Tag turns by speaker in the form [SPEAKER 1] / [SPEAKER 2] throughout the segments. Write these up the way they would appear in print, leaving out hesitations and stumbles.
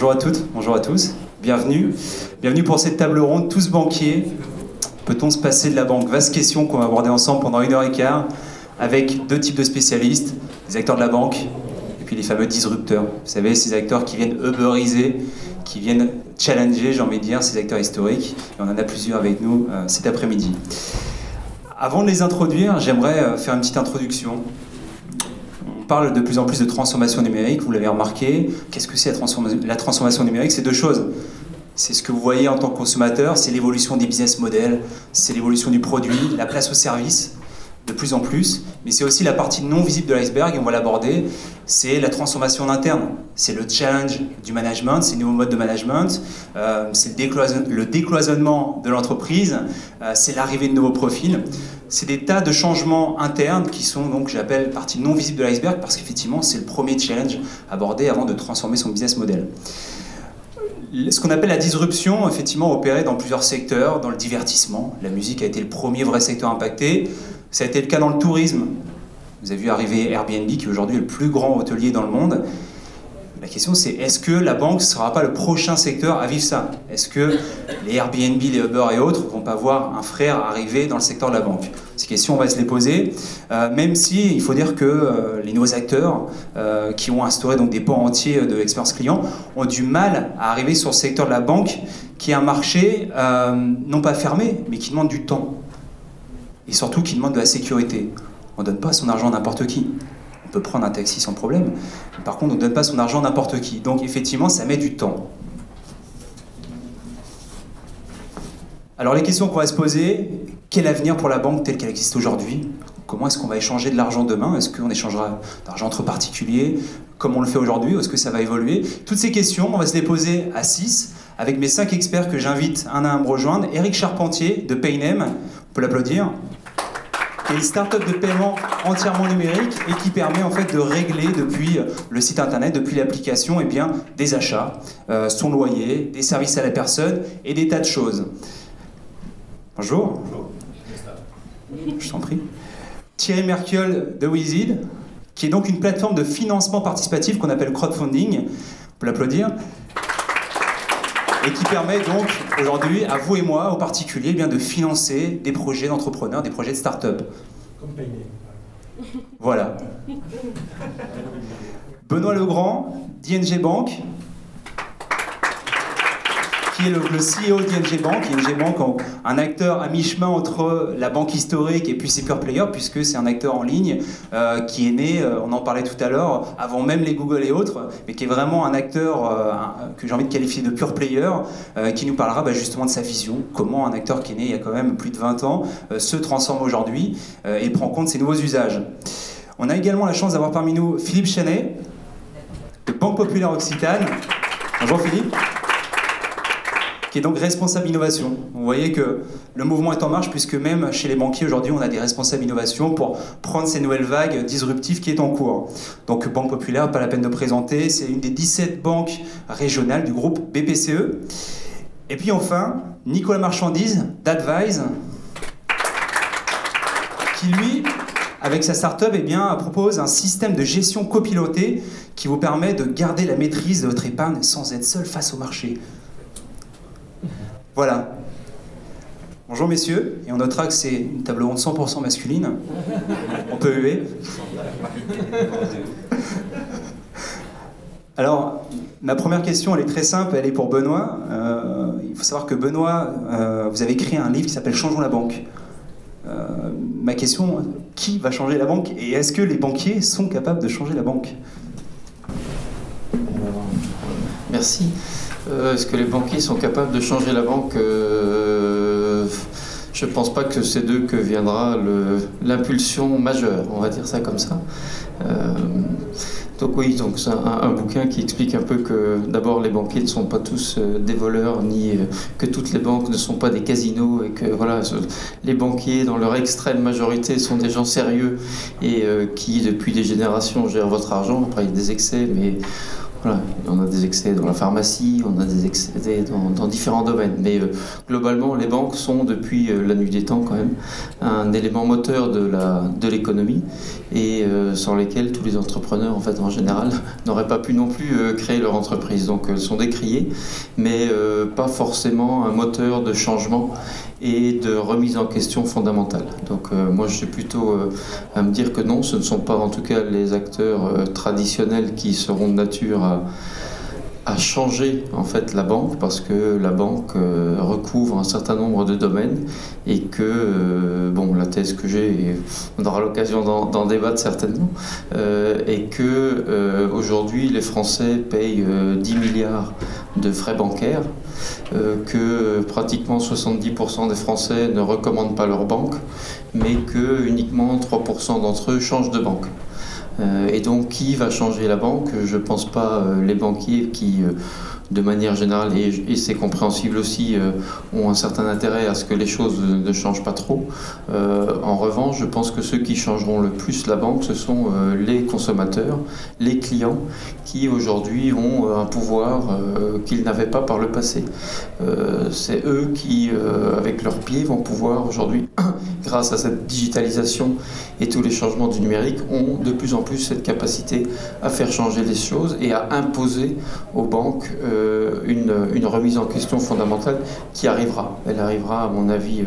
[SPEAKER 1] Bonjour à toutes, bonjour à tous, bienvenue. Bienvenue pour cette table ronde, tous banquiers. Peut-on se passer de la banque? Vaste question qu'on va aborder ensemble pendant 1h15 avec deux types de spécialistes, les acteurs de la banque et puis les fameux disrupteurs. Vous savez, ces acteurs qui viennent uberiser, qui viennent challenger, j'ai envie de dire, ces acteurs historiques. Et on en a plusieurs avec nous cet après-midi. Avant de les introduire, j'aimerais faire une petite introduction. On parle de plus en plus de transformation numérique, vous l'avez remarqué. Qu'est-ce que c'est la transformation numérique? C'est deux choses. C'est ce que vous voyez en tant que consommateur, c'est l'évolution des business models, c'est l'évolution du produit, la place au service, de plus en plus. Mais c'est aussi la partie non visible de l'iceberg, et on va l'aborder, c'est la transformation interne. C'est le challenge du management, c'est les nouveaux modes de management, c'est le décloisonnement de l'entreprise, c'est l'arrivée de nouveaux profils. C'est des tas de changements internes qui sont donc, j'appelle, partie non visible de l'iceberg, parce qu'effectivement, c'est le premier challenge abordé avant de transformer son business model. Ce qu'on appelle la disruption, effectivement, opérée dans plusieurs secteurs, dans le divertissement. La musique a été le premier vrai secteur impacté. Ça a été le cas dans le tourisme. Vous avez vu arriver Airbnb, qui aujourd'hui est le plus grand hôtelier dans le monde. La question c'est, est-ce que la banque ne sera pas le prochain secteur à vivre ça? Est-ce que les Airbnb, les Uber et autres ne vont pas voir un frère arriver dans le secteur de la banque? Ces questions, on va se les poser, même si il faut dire que les nouveaux acteurs qui ont instauré donc des pans entiers de l'expérience client ont du mal à arriver sur le secteur de la banque, qui est un marché non pas fermé, mais qui demande du temps. Et surtout qui demande de la sécurité. On ne donne pas son argent à n'importe qui. On peut prendre un taxi sans problème. Par contre, on ne donne pas son argent à n'importe qui. Donc effectivement, ça met du temps. Alors les questions qu'on va se poser, quel avenir pour la banque telle qu'elle existe aujourd'hui? Comment est-ce qu'on va échanger de l'argent demain? Est-ce qu'on échangera d'argent entre particuliers comme on le fait aujourd'hui? Ou est-ce que ça va évoluer? Toutes ces questions, on va se les poser à 6 avec mes 5 experts que j'invite un à un à me rejoindre. Éric Charpentier de Paynem, on peut l'applaudir. Et une start-up de paiement entièrement numérique et qui permet en fait de régler depuis le site internet, depuis l'application, eh bien, des achats, son loyer, des services à la personne et des tas de choses. Bonjour. Bonjour. Je t'en prie. Thierry Merkel de Wizid, qui est donc une plateforme de financement participatif qu'on appelle crowdfunding. On peut l'applaudir. Et qui permet donc aujourd'hui à vous et moi, aux particuliers, eh bien, de financer des projets d'entrepreneurs, des projets de start-up.
[SPEAKER 2] Comme Paynet.
[SPEAKER 1] Voilà. Benoît Legrand, d'ING Bank, qui est le CEO d'ING Bank. ING Bank, un acteur à mi-chemin entre la banque historique et puis ses pure players, puisque c'est un acteur en ligne qui est né, on en parlait tout à l'heure, avant même les Google et autres, mais qui est vraiment un acteur que j'ai envie de qualifier de pure player, qui nous parlera justement de sa vision, comment un acteur qui est né il y a quand même plus de 20 ans se transforme aujourd'hui et prend en compte ses nouveaux usages. On a également la chance d'avoir parmi nous Philippe Chanet, de Banque Populaire Occitane. Bonjour Philippe. Qui est donc responsable innovation. Vous voyez que le mouvement est en marche, puisque même chez les banquiers aujourd'hui, on a des responsables innovation pour prendre ces nouvelles vagues disruptives qui est en cours. Donc Banque Populaire, pas la peine de présenter, c'est une des 17 banques régionales du groupe BPCE. Et puis enfin, Nicolas Marchandise d'Advise, qui lui, avec sa start-up, eh bien, propose un système de gestion copilotée qui vous permet de garder la maîtrise de votre épargne sans être seul face au marché. Voilà. Bonjour messieurs, et on notera que c'est une table ronde 100% masculine. On peut huer. Alors, ma première question, elle est très simple, elle est pour Benoît. Il faut savoir que Benoît, vous avez écrit un livre qui s'appelle Changeons la banque. Ma question, qui va changer la banque? Et est-ce que les banquiers sont capables de changer la banque?
[SPEAKER 3] Merci. Est-ce que les banquiers sont capables de changer la banque? Je ne pense pas que c'est d'eux que viendra l'impulsion majeure, on va dire ça comme ça. Donc oui, donc c'est un bouquin qui explique un peu que d'abord les banquiers ne sont pas tous des voleurs, ni que toutes les banques ne sont pas des casinos, et que voilà, les banquiers dans leur extrême majorité sont des gens sérieux et qui depuis des générations gèrent votre argent. Après il y a des excès, mais Voilà, on a des excès dans la pharmacie, on a des excès dans différents domaines. Mais globalement, les banques sont, depuis la nuit des temps quand même, un élément moteur de l'économie et sans lesquels tous les entrepreneurs, en fait, en général, n'auraient pas pu non plus créer leur entreprise. Donc elles sont décriées, mais pas forcément un moteur de changement et de remise en question fondamentale. Donc moi je suis plutôt à me dire que non, ce ne sont pas en tout cas les acteurs traditionnels qui seront de nature à changer en fait la banque, parce que la banque recouvre un certain nombre de domaines et que bon, la thèse que j'ai, et on aura l'occasion d'en débattre certainement, est que aujourd'hui les Français payent 10 milliards de frais bancaires, que pratiquement 70% des Français ne recommandent pas leur banque, mais que uniquement 3% d'entre eux changent de banque. Et donc, qui va changer la banque? Je ne pense pas les banquiers qui, de manière générale, et c'est compréhensible aussi, ont un certain intérêt à ce que les choses ne changent pas trop. En revanche, je pense que ceux qui changeront le plus la banque, ce sont les consommateurs, les clients, qui aujourd'hui ont un pouvoir qu'ils n'avaient pas par le passé. C'est eux qui, avec leurs pieds, vont pouvoir aujourd'hui, grâce à cette digitalisation et tous les changements du numérique, ont de plus en plus cette capacité à faire changer les choses et à imposer aux banques une remise en question fondamentale qui arrivera. Elle arrivera, à mon avis,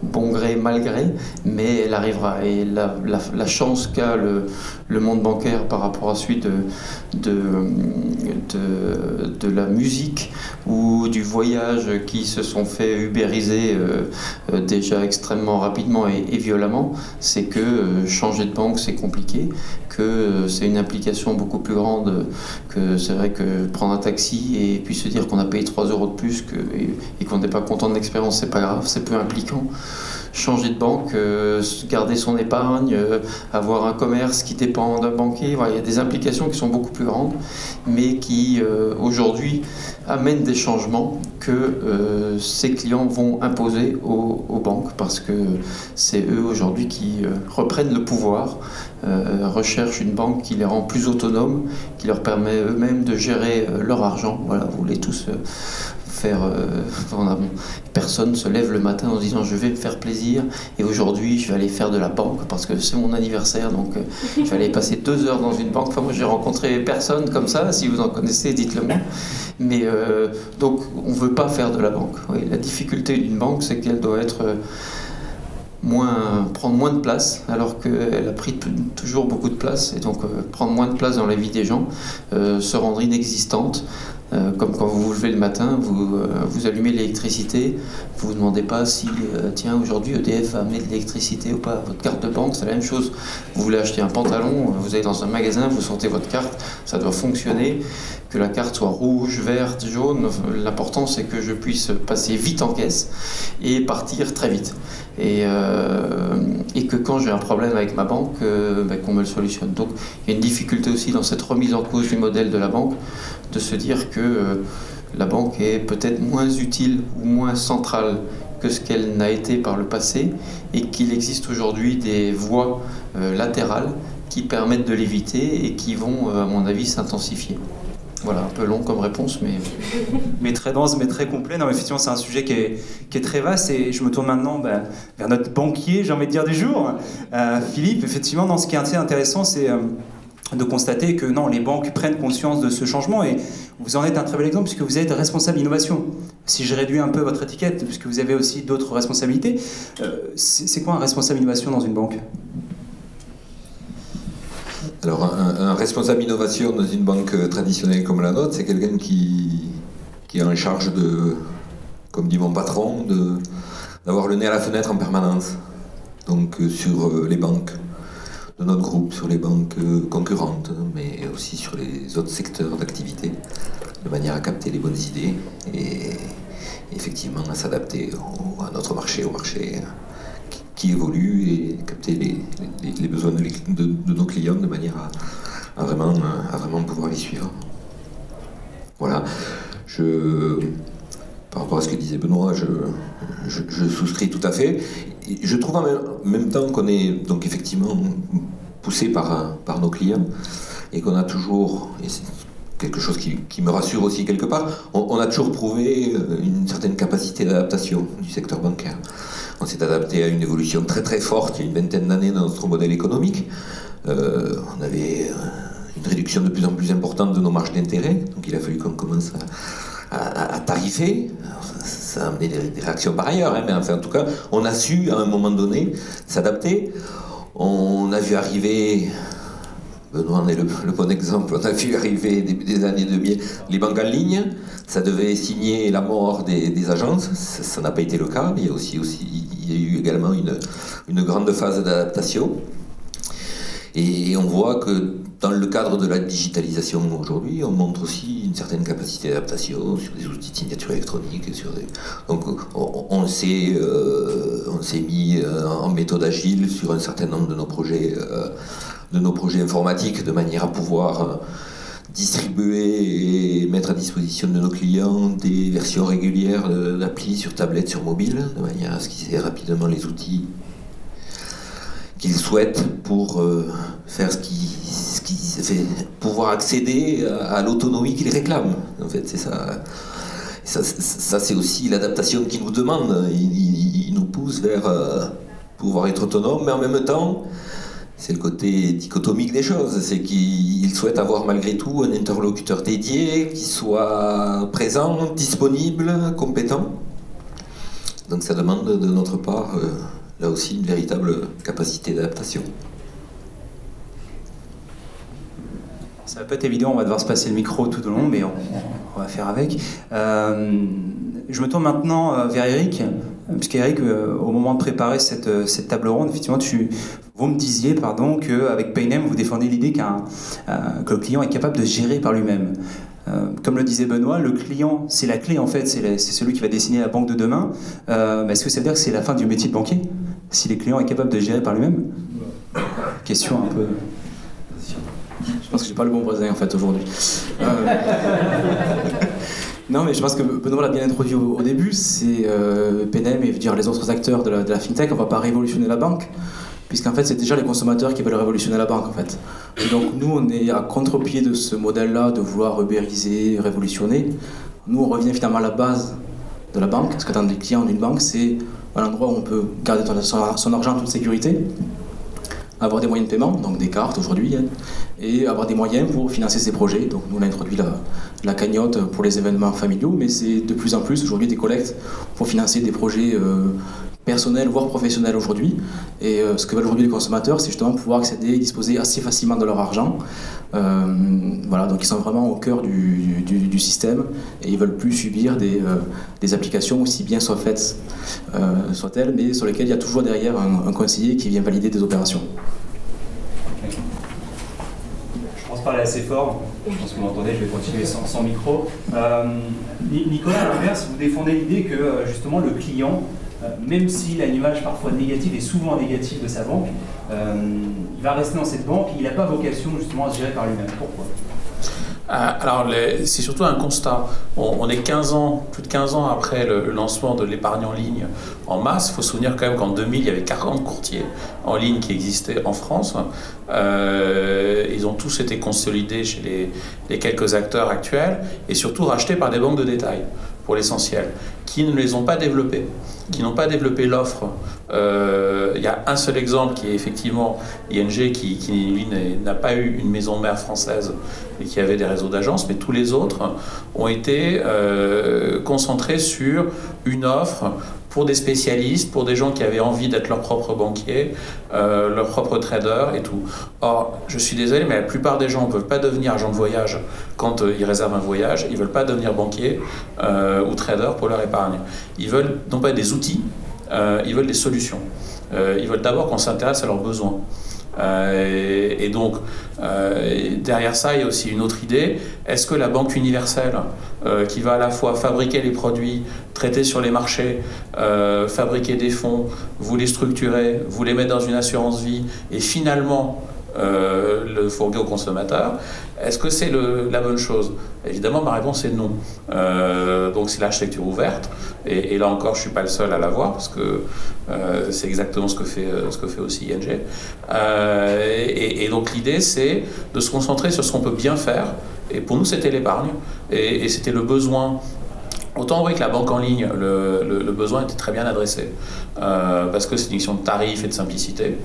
[SPEAKER 3] bon gré, mal gré, mais elle arrivera. Et la chance qu'a le monde bancaire par rapport à celui de la musique ou du voyage qui se sont fait ubériser déjà extrêmement rapidement et violemment, c'est que changer de banque c'est compliqué, que c'est une implication beaucoup plus grande, que c'est vrai que prendre un taxi et puis se dire qu'on a payé 3 € de plus et qu'on n'est pas content de l'expérience, c'est pas grave, c'est peu impliquant. Changer de banque, garder son épargne, avoir un commerce qui dépend d'un banquier, voilà, il y a des implications qui sont beaucoup plus grandes, mais qui aujourd'hui amènent des changements que ces clients vont imposer aux banques, parce que c'est eux aujourd'hui qui reprennent le pouvoir, recherchent une banque qui les rend plus autonomes, qui leur permet eux-mêmes de gérer leur argent. Voilà, vous voulez tous personne se lève le matin en se disant je vais me faire plaisir et aujourd'hui je vais aller faire de la banque parce que c'est mon anniversaire, donc je vais aller passer 2 heures dans une banque. Enfin, moi j'ai rencontré personne comme ça, si vous en connaissez dites-le moi, mais donc on ne veut pas faire de la banque. Oui, la difficulté d'une banque c'est qu'elle doit être prendre moins de place, alors qu'elle a pris toujours beaucoup de place, et donc prendre moins de place dans la vie des gens, se rendre inexistante. Comme quand vous vous levez le matin, vous allumez l'électricité, vous ne vous demandez pas si, tiens, aujourd'hui EDF va amener de l'électricité ou pas. Votre carte de banque, c'est la même chose. Vous voulez acheter un pantalon, vous allez dans un magasin, vous sortez votre carte, ça doit fonctionner. Que la carte soit rouge, verte, jaune, l'important c'est que je puisse passer vite en caisse et partir très vite. Et que quand j'ai un problème avec ma banque, qu'on me le solutionne. Donc il y a une difficulté aussi dans cette remise en cause du modèle de la banque, de se dire que la banque est peut-être moins utile ou moins centrale que ce qu'elle n'a été par le passé, et qu'il existe aujourd'hui des voies latérales qui permettent de l'éviter et qui vont, à mon avis, s'intensifier. Voilà, un peu long comme réponse, mais...
[SPEAKER 1] Mais très dense, mais très complet. Non, mais effectivement, c'est un sujet qui est très vaste, et je me tourne maintenant vers notre banquier, j'ai envie de dire, du jour. Philippe, effectivement, non, ce qui est assez intéressant, c'est de constater que non, les banques prennent conscience de ce changement, et vous en êtes un très bel exemple puisque vous êtes responsable innovation. Si je réduis un peu votre étiquette, puisque vous avez aussi d'autres responsabilités, c'est quoi un responsable innovation dans une banque ?
[SPEAKER 2] Alors, un responsable innovation dans une banque traditionnelle comme la nôtre, c'est quelqu'un qui est en charge de, comme dit mon patron, d'avoir le nez à la fenêtre en permanence. Donc sur les banques de notre groupe, sur les banques concurrentes, mais aussi sur les autres secteurs d'activité, de manière à capter les bonnes idées et effectivement à s'adapter à notre marché, au marché qui évolue, et capter les besoins de nos clients de manière à vraiment pouvoir les suivre. Voilà. Par rapport à ce que disait Benoît, je souscris tout à fait. Et je trouve en même temps qu'on est donc effectivement poussé par nos clients, et qu'on a toujours, quelque chose qui me rassure aussi quelque part. On a toujours prouvé une certaine capacité d'adaptation du secteur bancaire. On s'est adapté à une évolution très très forte il y a une vingtaine d'années dans notre modèle économique. On avait une réduction de plus en plus importante de nos marges d'intérêt, donc il a fallu qu'on commence à tarifer. Ça a amené des réactions par ailleurs, hein, mais enfin, en tout cas, on a su à un moment donné s'adapter. On a vu arriver, Benoît en est le bon exemple, on a vu arriver début des années 2000 les banques en ligne. Ça devait signer la mort des agences, ça n'a pas été le cas. Il y a eu également une grande phase d'adaptation. Et on voit que dans le cadre de la digitalisation aujourd'hui, on montre aussi une certaine capacité d'adaptation sur des outils de signature électronique. Donc on s'est mis en méthode agile sur un certain nombre de nos projets informatiques de manière à pouvoir distribuer et mettre à disposition de nos clients des versions régulières d'appli sur tablette, sur mobile, de manière à ce qu'ils aient rapidement les outils qu'ils souhaitent pour faire pouvoir accéder à l'autonomie qu'ils réclament. En fait, c'est ça. Ça c'est aussi l'adaptation qu'ils nous demandent. Ils nous poussent vers pouvoir être autonomes, mais en même temps, c'est le côté dichotomique des choses. C'est qu'ils souhaitent avoir malgré tout un interlocuteur dédié, qui soit présent, disponible, compétent. Donc ça demande de notre part là aussi une véritable capacité d'adaptation.
[SPEAKER 1] Ça va pas être évident, on va devoir se passer le micro tout au long, mais on va faire avec. Je me tourne maintenant vers Eric, puisqu'Eric, au moment de préparer cette table ronde, effectivement, vous me disiez qu'avec Paynem, vous défendez l'idée que le client est capable de gérer par lui-même. Comme le disait Benoît, le client, c'est la clé en fait, c'est celui qui va dessiner la banque de demain. Mais est-ce que ça veut dire que c'est la fin du métier de banquier, si les clients est capable de gérer par lui-même? Question un peu...
[SPEAKER 4] Je pense que j'ai pas le bon voisin en fait aujourd'hui. Non, mais je pense que Benoît l'a bien introduit au début. C'est Paynem et les autres acteurs de la fintech. On va pas révolutionner la banque, puisqu'en fait c'est déjà les consommateurs qui veulent révolutionner la banque en fait. Et donc nous on est à contre-pied de ce modèle-là de vouloir ubériser, révolutionner. Nous on revient finalement à la base de la banque, parce qu'attendre les clients d'une banque, c'est un endroit où on peut garder son argent en toute sécurité, avoir des moyens de paiement, donc des cartes aujourd'hui, et avoir des moyens pour financer ses projets. Donc nous on a introduit la cagnotte pour les événements familiaux, mais c'est de plus en plus aujourd'hui des collectes pour financer des projets personnels, voire professionnels aujourd'hui. Et ce que veulent aujourd'hui les consommateurs, c'est justement pouvoir accéder et disposer assez facilement de leur argent. Voilà, donc ils sont vraiment au cœur du système et ils veulent plus subir des applications aussi bien soient faites soient-elles, mais sur lesquelles il y a toujours derrière un conseiller qui vient valider des opérations.
[SPEAKER 1] Je pense parler assez fort, je pense que vous m'entendez, je vais continuer sans micro. Nicolas, à l'inverse, vous défendez l'idée que justement le client, même s'il a une image parfois négative et souvent négative de sa banque, il va rester dans cette banque et il n'a pas vocation justement à se gérer par lui-même. Pourquoi ?
[SPEAKER 5] Alors, c'est surtout un constat. On est plus de 15 ans après le lancement de l'épargne en ligne en masse. Il faut se souvenir quand même qu'en 2000, il y avait 40 courtiers en ligne qui existaient en France. Ils ont tous été consolidés chez les quelques acteurs actuels et surtout rachetés par des banques de détail, pour l'essentiel, qui ne les ont pas développés, qui n'ont pas développé l'offre. Il y a un seul exemple qui est effectivement ING qui lui, n'a pas eu une maison mère française et qui avait des réseaux d'agences, mais tous les autres ont été concentrés sur une offre pour des spécialistes, pour des gens qui avaient envie d'être leur propre banquier, leur propre trader et tout. Or, je suis désolé, mais la plupart des gens ne veulent pas devenir agent de voyage quand ils réservent un voyage, ils ne veulent pas devenir banquier ou trader pour leur épargne. Ils veulent non pas des outils, ils veulent des solutions. Ils veulent d'abord qu'on s'intéresse à leurs besoins. Et donc, derrière ça, il y a aussi une autre idée. Est-ce que la banque universelle, qui va à la fois fabriquer les produits, traiter sur les marchés, fabriquer des fonds, vous les structurer, vous les mettre dans une assurance vie, et finalement le fourguer au consommateur, est-ce que c'est la bonne chose? Évidemment, ma réponse est non. Donc c'est l'architecture ouverte, et là encore, je ne suis pas le seul à la voir, parce que c'est exactement ce que fait aussi ING. Et donc l'idée, c'est de se concentrer sur ce qu'on peut bien faire, Et pour nous, c'était l'épargne, et c'était le besoin. Autant on voit que la banque en ligne, le besoin était très bien adressé, parce que c'est une question de tarifs et de simplicité.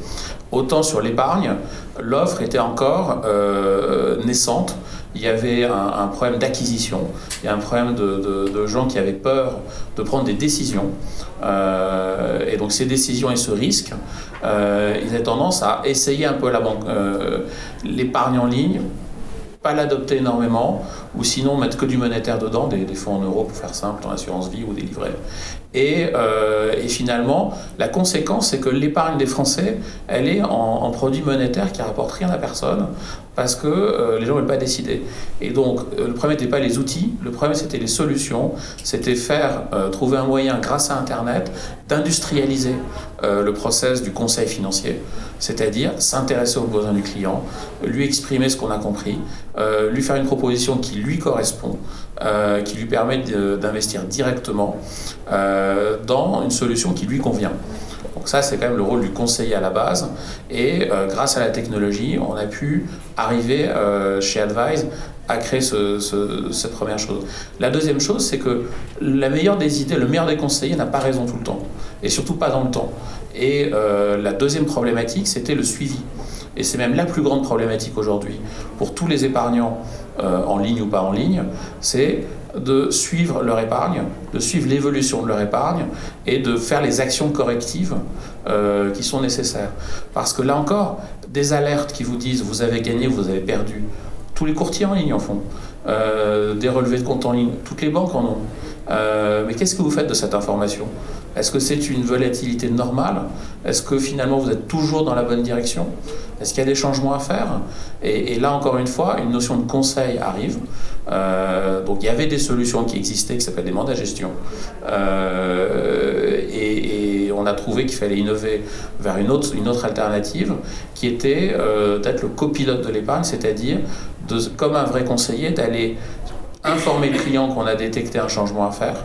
[SPEAKER 5] Autant sur l'épargne, l'offre était encore naissante. Il y avait un problème d'acquisition, il y a un problème de gens qui avaient peur de prendre des décisions. Et donc ces décisions et ce risque, ils avaient tendance à essayer un peu l'épargne en ligne, pas l'adopter énormément, ou sinon mettre que du monétaire dedans, des fonds en euros pour faire simple, en assurance vie ou des livrets. Et finalement, la conséquence, c'est que l'épargne des Français, elle est en produits monétaires qui ne rapportent rien à personne, parce que les gens ne veulent pas décider. Et donc, le problème n'était pas les outils, le problème c'était les solutions, c'était trouver un moyen, grâce à Internet, d'industrialiser le process du conseil financier, c'est-à-dire s'intéresser aux besoins du client, lui exprimer ce qu'on a compris, lui faire une proposition qui lui correspond, qui lui permet d'investir directement dans une solution qui lui convient. Donc ça, c'est quand même le rôle du conseiller à la base. Et grâce à la technologie, on a pu arriver chez Advise à créer cette première chose. La deuxième chose, c'est que la meilleure des idées, le meilleur des conseillers n'a pas raison tout le temps. Et surtout pas dans le temps. Et la deuxième problématique, c'était le suivi. Et c'est même la plus grande problématique aujourd'hui pour tous les épargnants, en ligne ou pas en ligne, c'est de suivre leur épargne, de suivre l'évolution de leur épargne et de faire les actions correctives qui sont nécessaires. Parce que là encore, des alertes qui vous disent vous avez gagné, vous avez perdu, tous les courtiers en ligne en font, des relevés de compte en ligne, toutes les banques en ont. Mais qu'est-ce que vous faites de cette information ? Est-ce que c'est une volatilité normale ? Est-ce que finalement vous êtes toujours dans la bonne direction ? Est-ce qu'il y a des changements à faire ? Et là encore une fois, une notion de conseil arrive. Donc il y avait des solutions qui existaient qui s'appellent des mandats gestion. Et on a trouvé qu'il fallait innover vers une autre alternative qui était d'être le copilote de l'épargne, c'est-à-dire comme un vrai conseiller d'aller informer le client qu'on a détecté un changement à faire,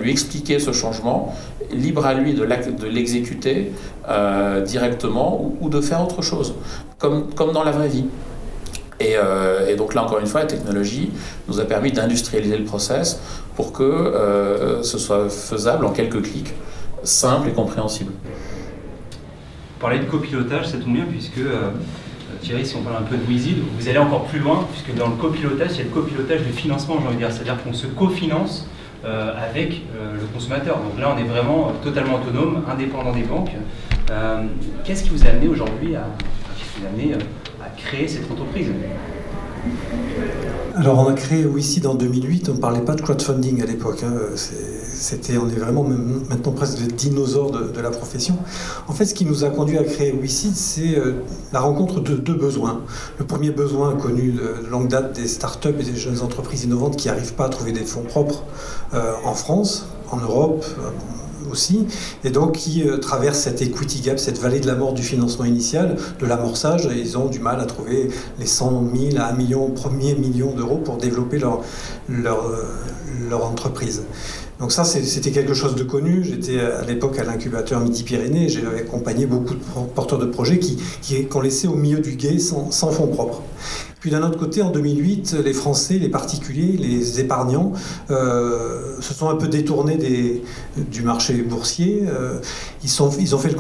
[SPEAKER 5] lui expliquer ce changement, libre à lui de l'exécuter directement ou de faire autre chose, comme dans la vraie vie. Et donc là, encore une fois, la technologie nous a permis d'industrialiser le process pour que ce soit faisable en quelques clics, simple et compréhensible.
[SPEAKER 6] Vous parlez de copilotage, ça tombe bien puisque Thierry, si on parle un peu de WIZID, vous allez encore plus loin, puisque dans le copilotage, il y a le copilotage de financement, j'ai envie de dire, c'est-à-dire qu'on se cofinance avec le consommateur. Donc là, on est vraiment totalement autonome, indépendant des banques. Qu'est-ce qui vous a amené aujourd'hui à créer cette entreprise ?
[SPEAKER 7] Alors on a créé WIZID en 2008, on ne parlait pas de crowdfunding à l'époque, hein. On est vraiment maintenant presque des dinosaures de la profession. En fait, ce qui nous a conduit à créer WIZID, c'est la rencontre de deux besoins. Le premier besoin connu de longue date des startups et des jeunes entreprises innovantes qui n'arrivent pas à trouver des fonds propres en France, en Europe aussi, et donc qui traversent cette equity gap, cette vallée de la mort du financement initial, de l'amorçage, et ils ont du mal à trouver les 100 000 à 1 million, premier million d'euros pour développer leur entreprise. Donc ça, c'était quelque chose de connu. J'étais à l'époque à l'incubateur Midi-Pyrénées, j'ai accompagné beaucoup de porteurs de projets qui ont laissé au milieu du gué sans fonds propres. Puis d'un autre côté, en 2008, les Français, les particuliers, les épargnants se sont un peu détournés du marché boursier. Ils ont fait le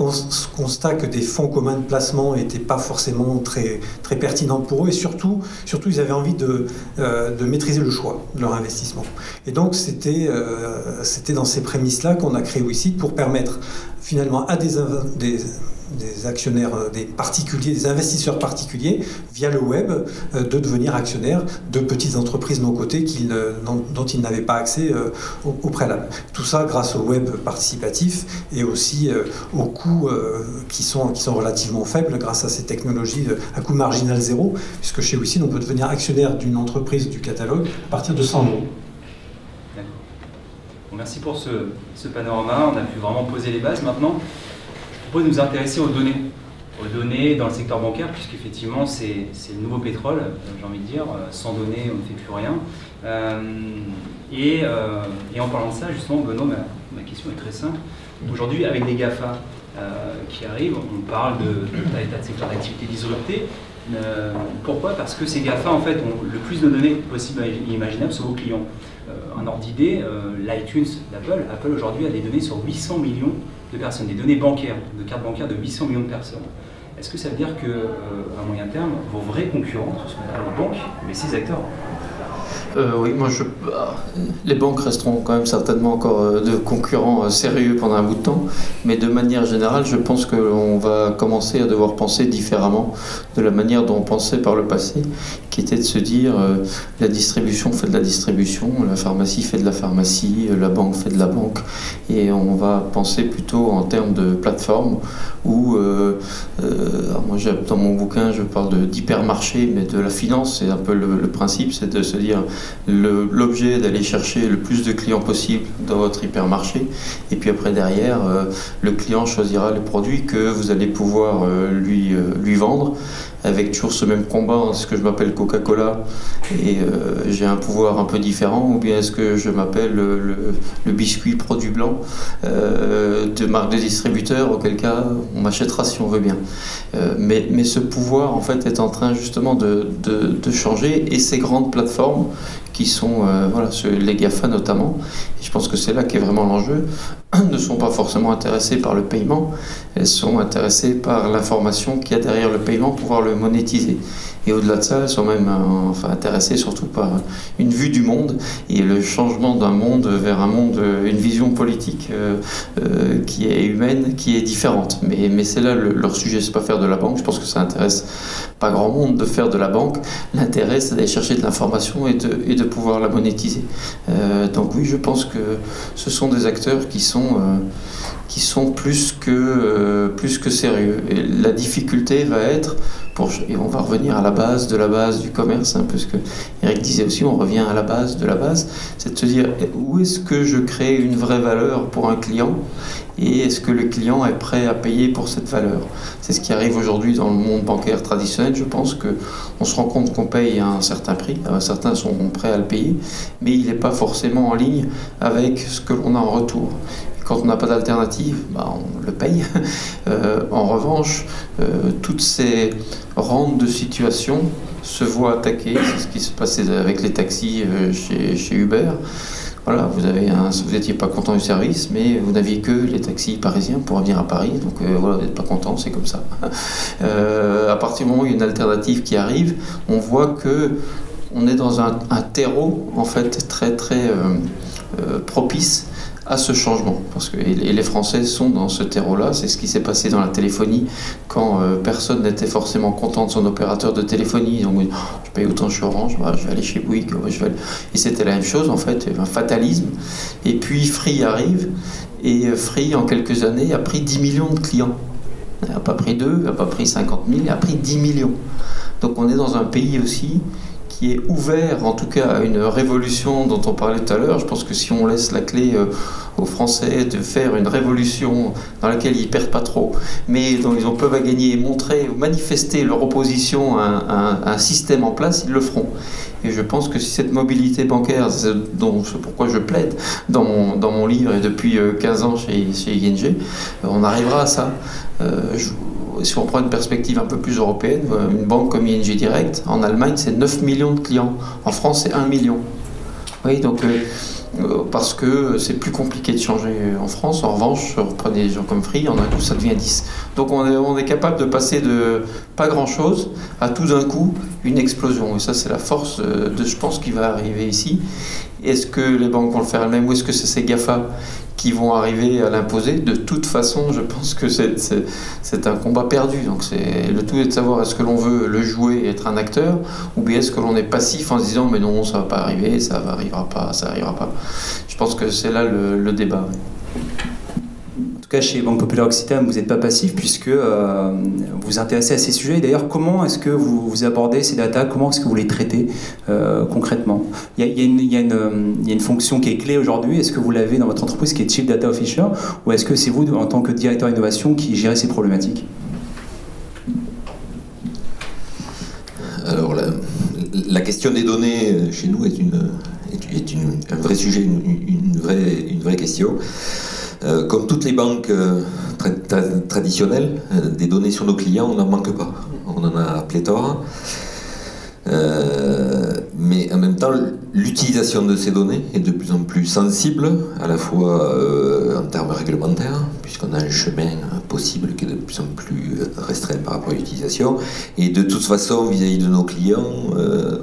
[SPEAKER 7] constat que des fonds communs de placement n'étaient pas forcément très, très pertinents pour eux, et surtout ils avaient envie de maîtriser le choix de leur investissement. Et donc c'était dans ces prémices-là qu'on a créé WIZID pour permettre finalement à des actionnaires, des particuliers, des investisseurs particuliers, via le web, de devenir actionnaires de petites entreprises non cotées dont ils n'avaient pas accès au préalable. Tout ça grâce au web participatif et aussi aux coûts qui sont relativement faibles grâce à ces technologies à coût marginal zéro, puisque chez WIZID, on peut devenir actionnaire d'une entreprise du catalogue à partir de 100 €.
[SPEAKER 6] Bon, merci pour ce panorama, on a pu vraiment poser les bases. Maintenant, je propose de nous intéresser aux données dans le secteur bancaire, puisqu'effectivement c'est le nouveau pétrole, j'ai envie de dire, sans données on ne fait plus rien. Et en parlant de ça, justement, Benoît, ma question est très simple. Aujourd'hui, avec les GAFA qui arrivent, on parle d'un état de secteur d'activité disrupté. Pourquoi? Parce que ces GAFA en fait ont le plus de données possibles et imaginables sur vos clients. Un ordre d'idée, l'iTunes d'Apple, Apple aujourd'hui a des données sur 800 millions de personnes, des données bancaires, de cartes bancaires de 800 millions de personnes. Est-ce que ça veut dire qu'à moyen terme, vos vrais concurrents, ce ne sont pas les banques, mais ces acteurs?
[SPEAKER 3] Oui, les banques resteront quand même certainement encore de concurrents sérieux pendant un bout de temps, mais de manière générale, je pense qu'on va commencer à devoir penser différemment de la manière dont on pensait par le passé, qui était de se dire la distribution fait de la distribution, la pharmacie fait de la pharmacie, la banque fait de la banque, et on va penser plutôt en termes de plateforme où, moi dans mon bouquin, je parle d'hypermarché, mais de la finance, c'est un peu le principe, c'est de se dire l'objet d'aller chercher le plus de clients possible dans votre hypermarché, et puis après derrière le client choisira les produits que vous allez pouvoir lui vendre, avec toujours ce même combat entre ce que je m'appelle Coca-Cola et j'ai un pouvoir un peu différent, ou bien est-ce que je m'appelle le biscuit produit blanc de marque de distributeur, auquel cas on m'achètera si on veut bien. Mais ce pouvoir en fait est en train justement de changer, et ces grandes plateformes qui sont les GAFA notamment, et je pense que c'est là qu'est vraiment l'enjeu, ne sont pas forcément intéressées par le paiement, elles sont intéressées par l'information qu'il y a derrière le paiement pour pouvoir le monétiser. Et au-delà de ça, elles sont même intéressées surtout par une vue du monde et le changement d'un monde vers un monde, une vision politique qui est humaine, qui est différente. Mais c'est là leur sujet, c'est pas faire de la banque. Je pense que ça intéresse pas grand monde de faire de la banque. L'intérêt, c'est d'aller chercher de l'information et de pouvoir la monétiser. Donc oui, je pense que ce sont des acteurs qui sont plus que sérieux. Et la difficulté va être, et on va revenir à la base du commerce, un peu ce que Eric disait aussi, on revient à la base de la base, c'est de se dire où est-ce que je crée une vraie valeur pour un client, et est-ce que le client est prêt à payer pour cette valeur. C'est ce qui arrive aujourd'hui dans le monde bancaire traditionnel. Je pense qu'on se rend compte qu'on paye un certain prix, certains sont prêts à le payer, mais il n'est pas forcément en ligne avec ce que l'on a en retour. Quand on n'a pas d'alternative, on le paye. En revanche, toutes ces rentes de situation se voient attaquer. C'est ce qui se passait avec les taxis chez Uber. Voilà, vous n'étiez pas content du service, mais vous n'aviez que les taxis parisiens pour venir à Paris. Donc voilà, vous n'êtes pas content, c'est comme ça. À partir du moment où il y a une alternative qui arrive, on voit que on est dans un terreau en fait très très propice à ce changement, parce que les Français sont dans ce terreau-là. C'est ce qui s'est passé dans la téléphonie quand personne n'était forcément content de son opérateur de téléphonie. Donc je paye autant chez Orange, je vais aller chez Bouygues, et c'était la même chose en fait, un fatalisme. Et puis Free arrive, et Free en quelques années a pris 10 millions de clients. Il n'a pas pris 2, il n'a pas pris 50 000, il a pris 10 millions. Donc on est dans un pays aussi qui est ouvert en tout cas à une révolution dont on parlait tout à l'heure. Je pense que si on laisse la clé aux Français de faire une révolution dans laquelle ils ne perdent pas trop, mais dont ils peuvent gagner et montrer, manifester leur opposition à un système en place, ils le feront. Et je pense que si cette mobilité bancaire, c'est pourquoi je plaide dans mon livre et depuis 15 ans chez ING, on arrivera à ça. Si on prend une perspective un peu plus européenne, une banque comme ING Direct, en Allemagne, c'est 9 millions de clients. En France, c'est 1 million. Oui, donc, parce que c'est plus compliqué de changer en France. En revanche, reprenez des gens comme Free, en un coup, ça devient 10. Donc, on est capable de passer de pas grand-chose à tout d'un coup une explosion. Et ça, c'est la force je pense, qui va arriver ici. Est-ce que les banques vont le faire elles-mêmes, ou est-ce que c'est ces GAFA qui vont arriver à l'imposer? De toute façon, je pense que c'est un combat perdu. Donc le tout est de savoir, est-ce que l'on veut le jouer et être un acteur, ou bien est-ce que l'on est passif en se disant mais non, ça va pas arriver, ça n'arrivera pas. Je pense que c'est là le débat.
[SPEAKER 1] En tout cas, chez Banque Populaire Occitane, vous n'êtes pas passif puisque vous vous intéressez à ces sujets. Et d'ailleurs, comment est-ce que vous abordez ces datas? Comment est-ce que vous les traitez concrètement? Il y a une fonction qui est clé aujourd'hui. Est-ce que vous l'avez dans votre entreprise, qui est Chief Data Officer, ou est-ce que c'est vous, en tant que directeur innovation, qui gérez ces problématiques?
[SPEAKER 2] Alors, la question des données chez nous est un vrai sujet, une vraie question. Comme toutes les banques traditionnelles, des données sur nos clients, on n'en manque pas. on en a pléthore. Mais en même temps, l'utilisation de ces données est de plus en plus sensible, à la fois en termes réglementaires, puisqu'on a un chemin possible qui est de plus en plus restreint par rapport à l'utilisation, et de toute façon, vis-à-vis de nos clients,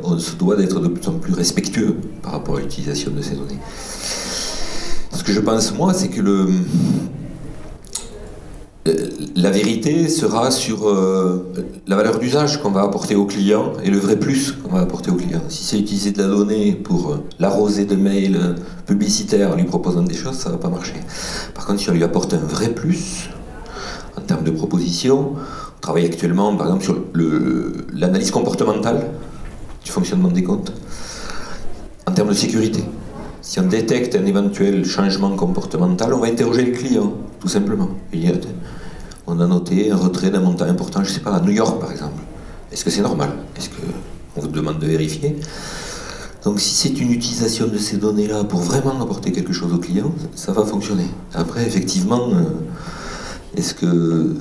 [SPEAKER 2] on se doit d'être de plus en plus respectueux par rapport à l'utilisation de ces données. Ce que je pense, moi, c'est que la vérité sera sur la valeur d'usage qu'on va apporter au client et le vrai plus qu'on va apporter au client. Si c'est utiliser de la donnée pour l'arroser de mails publicitaires en lui proposant des choses, ça ne va pas marcher. Par contre, si on lui apporte un vrai plus en termes de propositions, on travaille actuellement par exemple sur l'analyse comportementale du fonctionnement des comptes en termes de sécurité. Si on détecte un éventuel changement comportemental, on va interroger le client, tout simplement. On a noté un retrait d'un montant important, je ne sais pas, à New York par exemple. Est-ce que c'est normal? Est-ce qu'on vous demande de vérifier? Donc si c'est une utilisation de ces données-là pour vraiment apporter quelque chose au client, ça va fonctionner. Après, effectivement, est-ce que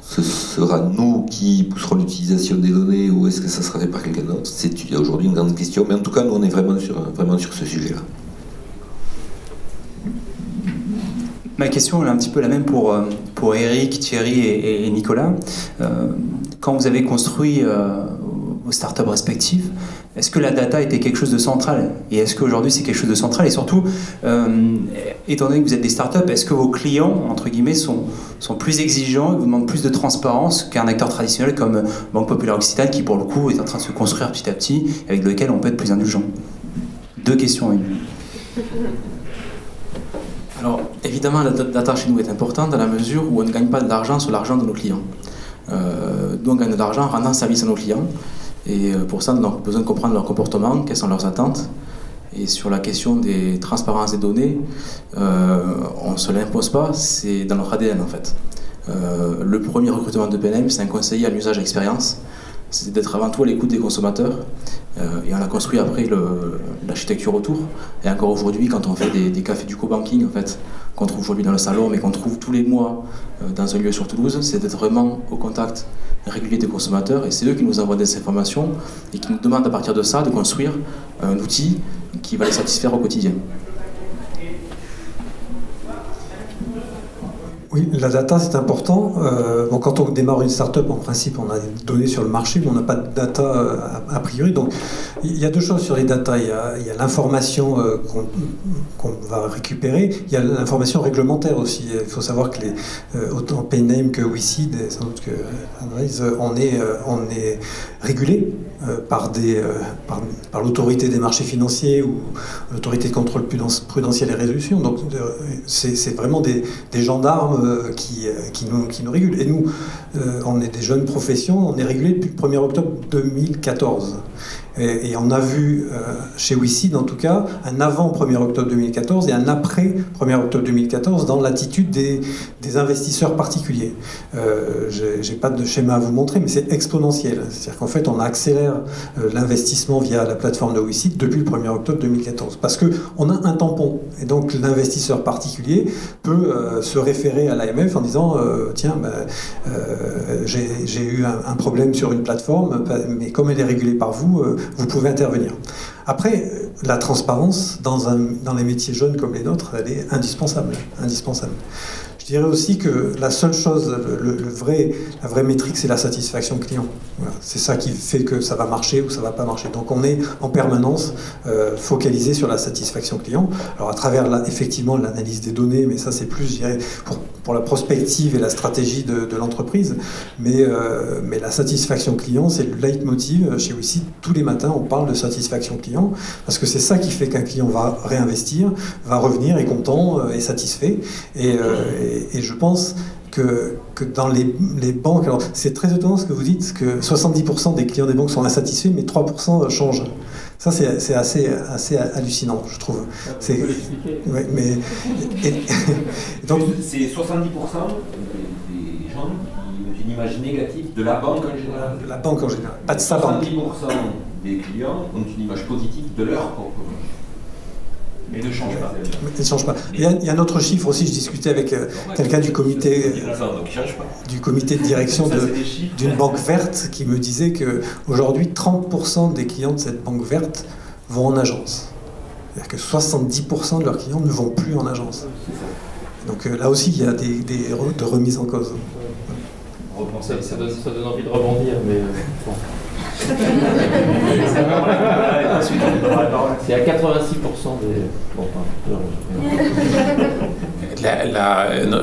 [SPEAKER 2] ce sera nous qui pousserons l'utilisation des données ou est-ce que ça sera fait par quelqu'un d'autre? C'est aujourd'hui une grande question, mais en tout cas, nous, on est vraiment sur ce sujet-là.
[SPEAKER 1] Ma question est un petit peu la même pour Eric, Thierry et Nicolas. Quand vous avez construit vos startups respectives, est-ce que la data était quelque chose de central? Et est-ce qu'aujourd'hui c'est quelque chose de central? Et surtout, étant donné que vous êtes des startups, est-ce que vos clients, entre guillemets, sont plus exigeants et vous demandent plus de transparence qu'un acteur traditionnel comme Banque Populaire Occitane, qui pour le coup est en train de se construire petit à petit, avec lequel on peut être plus indulgent? Deux questions.
[SPEAKER 4] Alors, évidemment, la data chez nous est importante dans la mesure où on ne gagne pas de l'argent sur l'argent de nos clients. Nous, on gagne de l'argent en rendant service à nos clients. Et pour ça, on a besoin de comprendre leur comportement, quelles sont leurs attentes. Et sur la question des transparences des données, on ne se l'impose pas, c'est dans notre ADN en fait. Le premier recrutement de PNM, c'est un conseiller en usage expérience. C'est d'être avant tout à l'écoute des consommateurs. Et on a construit après l'architecture autour. Et encore aujourd'hui, quand on fait des cafés du co-banking, en fait, qu'on trouve aujourd'hui dans le salon, mais qu'on trouve tous les mois dans un lieu sur Toulouse, c'est d'être vraiment au contact régulier des consommateurs. Et c'est eux qui nous envoient des informations et qui nous demandent à partir de ça de construire un outil qui va les satisfaire au quotidien.
[SPEAKER 7] Oui, la data c'est important. Bon, quand on démarre une start-up, en principe, on a des données sur le marché, mais on n'a pas de data a priori. Donc, il y a deux choses sur les data. Il y a l'information qu'on va récupérer. Il y a l'information réglementaire aussi. Il faut savoir que autant PNAME que WICID, et sans doute que Analyse, on est régulé par l'autorité des marchés financiers ou l'autorité de contrôle prudentiel et résolution. Donc, c'est vraiment des gendarmes qui nous régulent. Et nous, on est des jeunes professions, on est régulés depuis le 1er octobre 2014. Et on a vu, chez WICID en tout cas, un avant 1er octobre 2014 et un après 1er octobre 2014 dans l'attitude des investisseurs particuliers. J'ai pas de schéma à vous montrer, mais c'est exponentiel. C'est-à-dire qu'en fait, on accélère l'investissement via la plateforme de WICID depuis le 1er octobre 2014. Parce qu'on a un tampon. Et donc, l'investisseur particulier peut se référer à l'AMF en disant tiens, j'ai eu un problème sur une plateforme, mais comme elle est régulée par vous, vous pouvez intervenir. Après, la transparence dans les métiers jeunes comme les nôtres, elle est indispensable. Je dirais aussi que la seule chose, la vraie métrique, c'est la satisfaction client. Voilà. C'est ça qui fait que ça va marcher ou ça va pas marcher. Donc on est en permanence focalisé sur la satisfaction client. Alors à travers effectivement l'analyse des données, mais ça c'est plus, je dirais, pour la prospective et la stratégie de l'entreprise. Mais la satisfaction client, c'est le leitmotiv chez WICID. Tous les matins, on parle de satisfaction client parce que c'est ça qui fait qu'un client va réinvestir, va revenir, est content, est satisfait. Et je pense que dans les banques, alors c'est très étonnant ce que vous dites, que 70% des clients des banques sont insatisfaits, mais 3% changent. Ça, c'est assez hallucinant, je trouve. C'est, ouais, mais, donc,
[SPEAKER 2] c'est 70% des gens qui ont une image négative de la banque en général.
[SPEAKER 7] De la banque en général, pas de sa banque.
[SPEAKER 2] 70% des clients ont une image positive de leur propre banque. Mais ne change
[SPEAKER 6] change pas.
[SPEAKER 7] Il ne change pas. Il y a un autre chiffre aussi, je discutais avec quelqu'un du comité de direction d'une banque verte qui me disait qu'aujourd'hui, 30% des clients de cette banque verte vont en agence. C'est-à-dire que 70% de leurs clients ne vont plus en agence. Donc là aussi, il y a de remises en cause.
[SPEAKER 3] Ça donne envie de rebondir, mais bon. C'est à 86% des... Bon,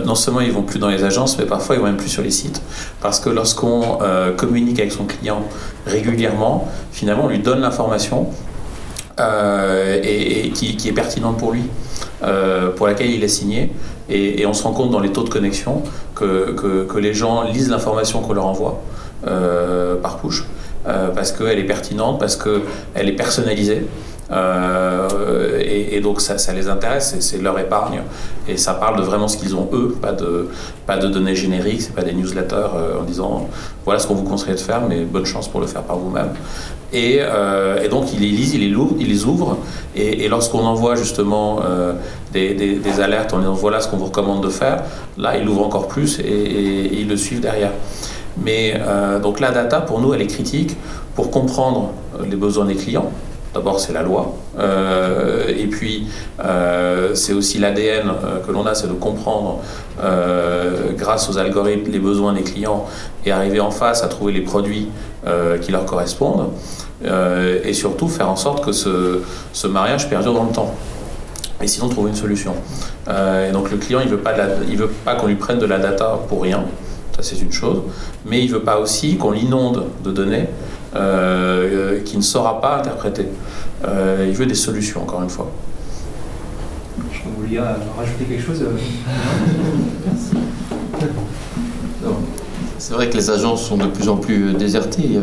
[SPEAKER 5] non seulement ils vont plus dans les agences, mais parfois ils vont même plus sur les sites. Parce que lorsqu'on communique avec son client régulièrement, finalement on lui donne l'information et qui est pertinente pour lui, pour laquelle il est signé. Et on se rend compte dans les taux de connexion que les gens lisent l'information qu'on leur envoie par push. Parce qu'elle est pertinente, parce qu'elle est personnalisée. Et donc ça les intéresse, c'est leur épargne. Et ça parle de vraiment ce qu'ils ont eux, pas de données génériques, c'est pas des newsletters en disant voilà ce qu'on vous conseille de faire, mais bonne chance pour le faire par vous-même. Et donc ils les lisent, ils les ouvrent, et lorsqu'on envoie justement des alertes en disant voilà ce qu'on vous recommande de faire, là ils l'ouvrent encore plus et ils le suivent derrière. Mais donc la data pour nous elle est critique pour comprendre les besoins des clients. D'abord c'est la loi, et puis c'est aussi l'ADN que l'on a, c'est de comprendre grâce aux algorithmes les besoins des clients et arriver en face à trouver les produits qui leur correspondent, et surtout faire en sorte que ce mariage perdure dans le temps. Et sinon trouver une solution. Et donc le client il veut pas qu'on lui prenne de la data pour rien. Ça c'est une chose, mais il ne veut pas aussi qu'on l'inonde de données qu'il ne saura pas interpréter. Il veut des solutions, encore une fois.
[SPEAKER 6] Je crois que vous vouliez rajouter quelque chose.
[SPEAKER 3] C'est vrai que les agences sont de plus en plus désertées.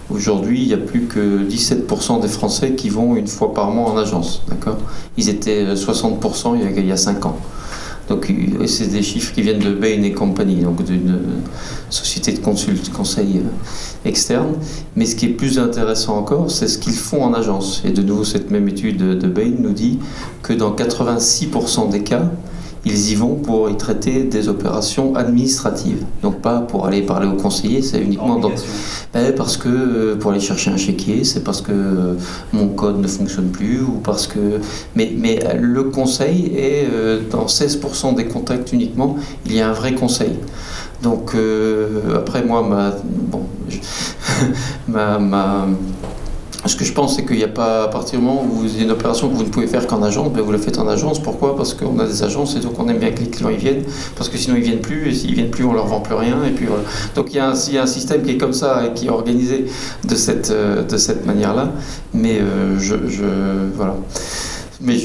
[SPEAKER 3] Aujourd'hui, il n'y a plus que 17% des Français qui vont une fois par mois en agence. D'accord ? Ils étaient 60% il y a 5 ans. Donc, c'est des chiffres qui viennent de Bain & Company, donc d'une société de conseil externe. Mais ce qui est plus intéressant encore, c'est ce qu'ils font en agence. Et de nouveau, cette même étude de Bain nous dit que dans 86% des cas, ils y vont pour y traiter des opérations administratives. Donc pas pour aller parler au conseiller, c'est uniquement parce que pour aller chercher un chéquier, c'est parce que mon code ne fonctionne plus, ou parce que... Mais le conseil est dans 16% des contacts uniquement, il y a un vrai conseil. Donc après moi, ce que je pense, c'est qu'il n'y a pas, à partir du moment où vous avez une opération que vous ne pouvez faire qu'en agence, ben vous la faites en agence. Pourquoi ? Parce qu'on a des agences et donc on aime bien que les clients y viennent, parce que sinon ils viennent plus, et s'ils viennent plus, on leur vend plus rien, et puis voilà. Donc il y a un système qui est comme ça et qui est organisé de cette manière-là. Mais voilà. Mais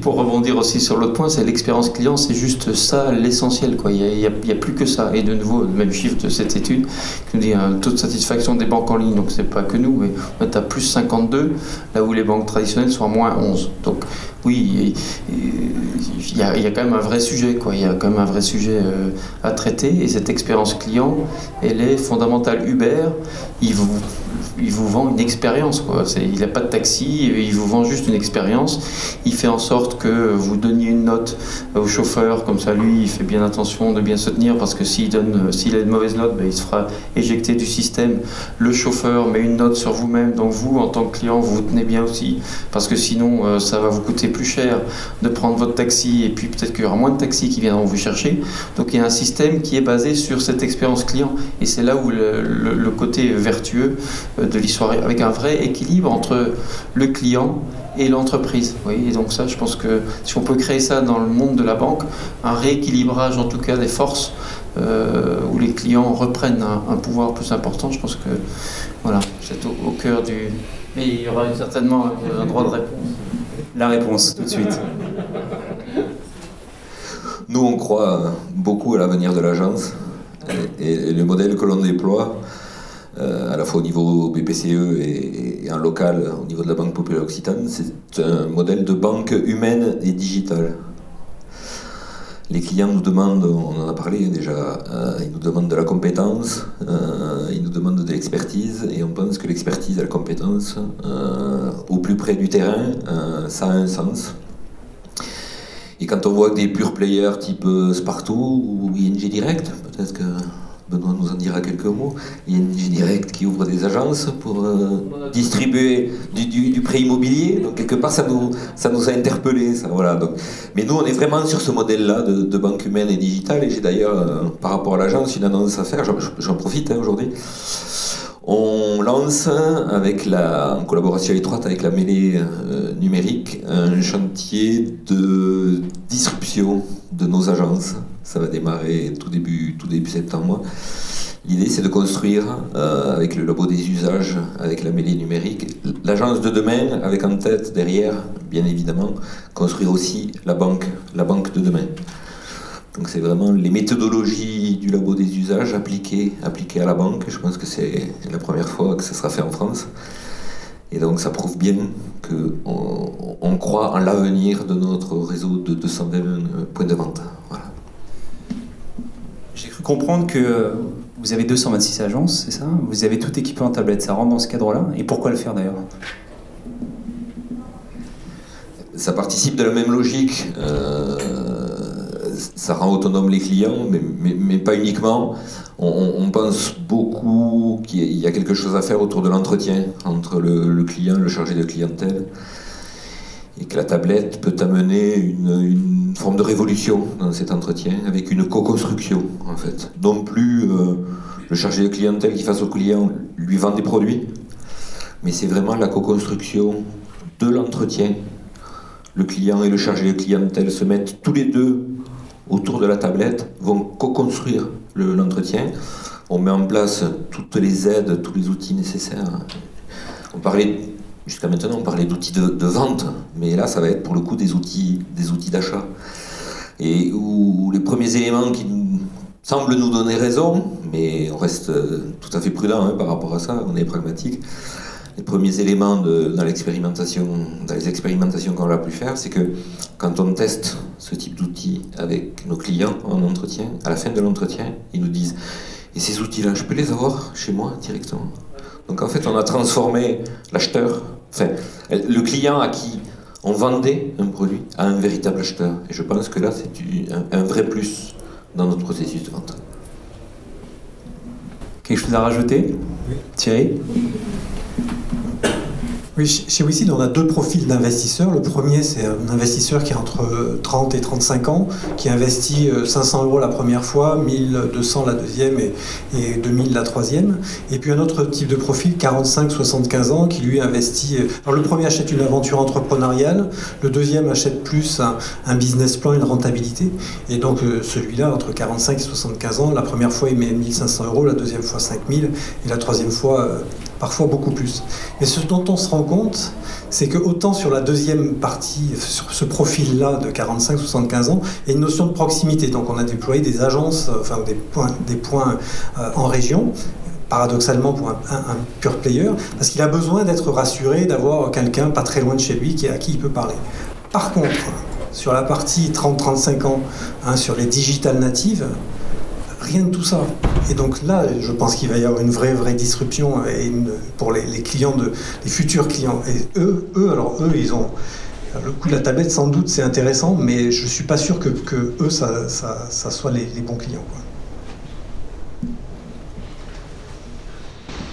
[SPEAKER 3] pour rebondir aussi sur l'autre point, c'est l'expérience client, c'est juste ça l'essentiel, quoi. Il y a plus que ça. Et de nouveau, le même chiffre de cette étude qui nous dit un taux de satisfaction des banques en ligne, donc c'est pas que nous, mais on est à plus 52, là où les banques traditionnelles sont à moins 11. Donc oui, il y a quand même un vrai sujet, quoi. Il y a quand même un vrai sujet à traiter, et cette expérience client, elle est fondamentale. Uber, il vous vend une expérience, quoi. Il n'a pas de taxi, il vous vend juste une expérience. Il fait en sorte que vous donniez une note au chauffeur, comme ça lui il fait bien attention de bien se tenir, parce que s'il a une mauvaise note, ben, il se fera éjecter du système. Le chauffeur met une note sur vous-même, donc vous en tant que client vous vous tenez bien aussi, parce que sinon ça va vous coûter plus cher de prendre votre taxi, et puis peut-être qu'il y aura moins de taxis qui viendront vous chercher. Donc il y a un système qui est basé sur cette expérience client, et c'est là où le côté vertueux de l'histoire, avec un vrai équilibre entre le client et l'entreprise. Oui, et donc ça, je pense que si on peut créer ça dans le monde de la banque, un rééquilibrage en tout cas des forces, où les clients reprennent un pouvoir plus important, je pense que voilà, c'est au cœur du... Mais il y aura certainement un droit de réponse.
[SPEAKER 1] La réponse, tout de suite.
[SPEAKER 2] Nous, on croit beaucoup à l'avenir de l'agence, et le modèle que l'on déploie, à la fois au niveau BPCE et en local au niveau de la Banque Populaire Occitane, c'est un modèle de banque humaine et digitale. Les clients nous demandent, on en a parlé déjà, ils nous demandent de la compétence, ils nous demandent de l'expertise, et on pense que l'expertise et la compétence, au plus près du terrain, ça a un sens. Et quand on voit que des pure players type Spartoo ou ING Direct, peut-être que Benoît nous en dira quelques mots, ING Direct qui ouvre des agences pour distribuer du prêt immobilier, donc quelque part ça nous a interpellés. Ça, voilà, donc. Mais nous on est vraiment sur ce modèle-là de banque humaine et digitale, et j'ai d'ailleurs par rapport à l'agence une annonce à faire, j'en profite aujourd'hui. On lance, en collaboration étroite avec la mêlée numérique, un chantier de disruption de nos agences. Ça va démarrer tout début septembre. L'idée, c'est de construire, avec le labo des usages, avec la mêlée numérique, l'agence de demain, avec en tête, derrière, bien évidemment, construire aussi la banque de demain. Donc c'est vraiment les méthodologies du labo des usages appliquées à la banque. Je pense que c'est la première fois que ça sera fait en France. Et donc ça prouve bien qu'on croit en l'avenir de notre réseau de 220 points de vente. Voilà.
[SPEAKER 1] J'ai cru comprendre que vous avez 226 agences, c'est ça? Vous avez tout équipé en tablette, ça rentre dans ce cadre-là? Et pourquoi le faire d'ailleurs?
[SPEAKER 2] Ça participe de la même logique. Ça rend autonome les clients, mais pas uniquement. On pense beaucoup qu'il y a quelque chose à faire autour de l'entretien entre le client, le chargé de clientèle, et que la tablette peut amener une forme de révolution dans cet entretien, avec une co-construction en fait. Non plus le chargé de clientèle qui face au client lui vend des produits, mais c'est vraiment la co-construction de l'entretien. Le client et le chargé de clientèle se mettent tous les deux autour de la tablette, vont co-construire l'entretien. On met en place toutes les aides, tous les outils nécessaires. Jusqu'à maintenant, on parlait d'outils de vente, mais là, ça va être pour le coup des outils d'achat. Et où les premiers éléments qui semblent nous donner raison, mais on reste tout à fait prudent par rapport à ça, on est pragmatique. Les premiers éléments dans les expérimentations qu'on va pu faire, c'est que quand on teste ce type d'outils avec nos clients en entretien, à la fin de l'entretien, ils nous disent « Et ces outils-là, je peux les avoir chez moi directement ?» Donc en fait, on a transformé l'acheteur, le client à qui on vendait un produit, à un véritable acheteur. Et je pense que là, c'est un vrai plus dans notre processus de vente.
[SPEAKER 1] Quelque chose à rajouter? Oui. Thierry?
[SPEAKER 7] Oui, chez WICID, on a deux profils d'investisseurs. Le premier, c'est un investisseur qui a entre 30 et 35 ans, qui investit 500 € la première fois, 1200 la deuxième et 2000 la troisième. Et puis un autre type de profil, 45-75 ans, qui lui investit... Alors le premier achète une aventure entrepreneuriale, le deuxième achète plus un business plan, une rentabilité. Et donc celui-là, entre 45 et 75 ans, la première fois, il met 1500 €, la deuxième fois 5000, et la troisième fois... parfois beaucoup plus. Mais ce dont on se rend compte, c'est que autant sur la deuxième partie, sur ce profil-là de 45-75 ans, il y a une notion de proximité. Donc on a déployé des agences, enfin des points en région, paradoxalement pour un pure player, parce qu'il a besoin d'être rassuré, d'avoir quelqu'un pas très loin de chez lui à qui il peut parler. Par contre, sur la partie 30-35 ans, sur les digital natives, rien de tout ça. Et donc là, je pense qu'il va y avoir une vraie disruption pour les clients, les futurs clients. Et eux, ils ont... Le coup de la tablette, sans doute, c'est intéressant, mais je ne suis pas sûr que eux, ça soit les bons clients, quoi.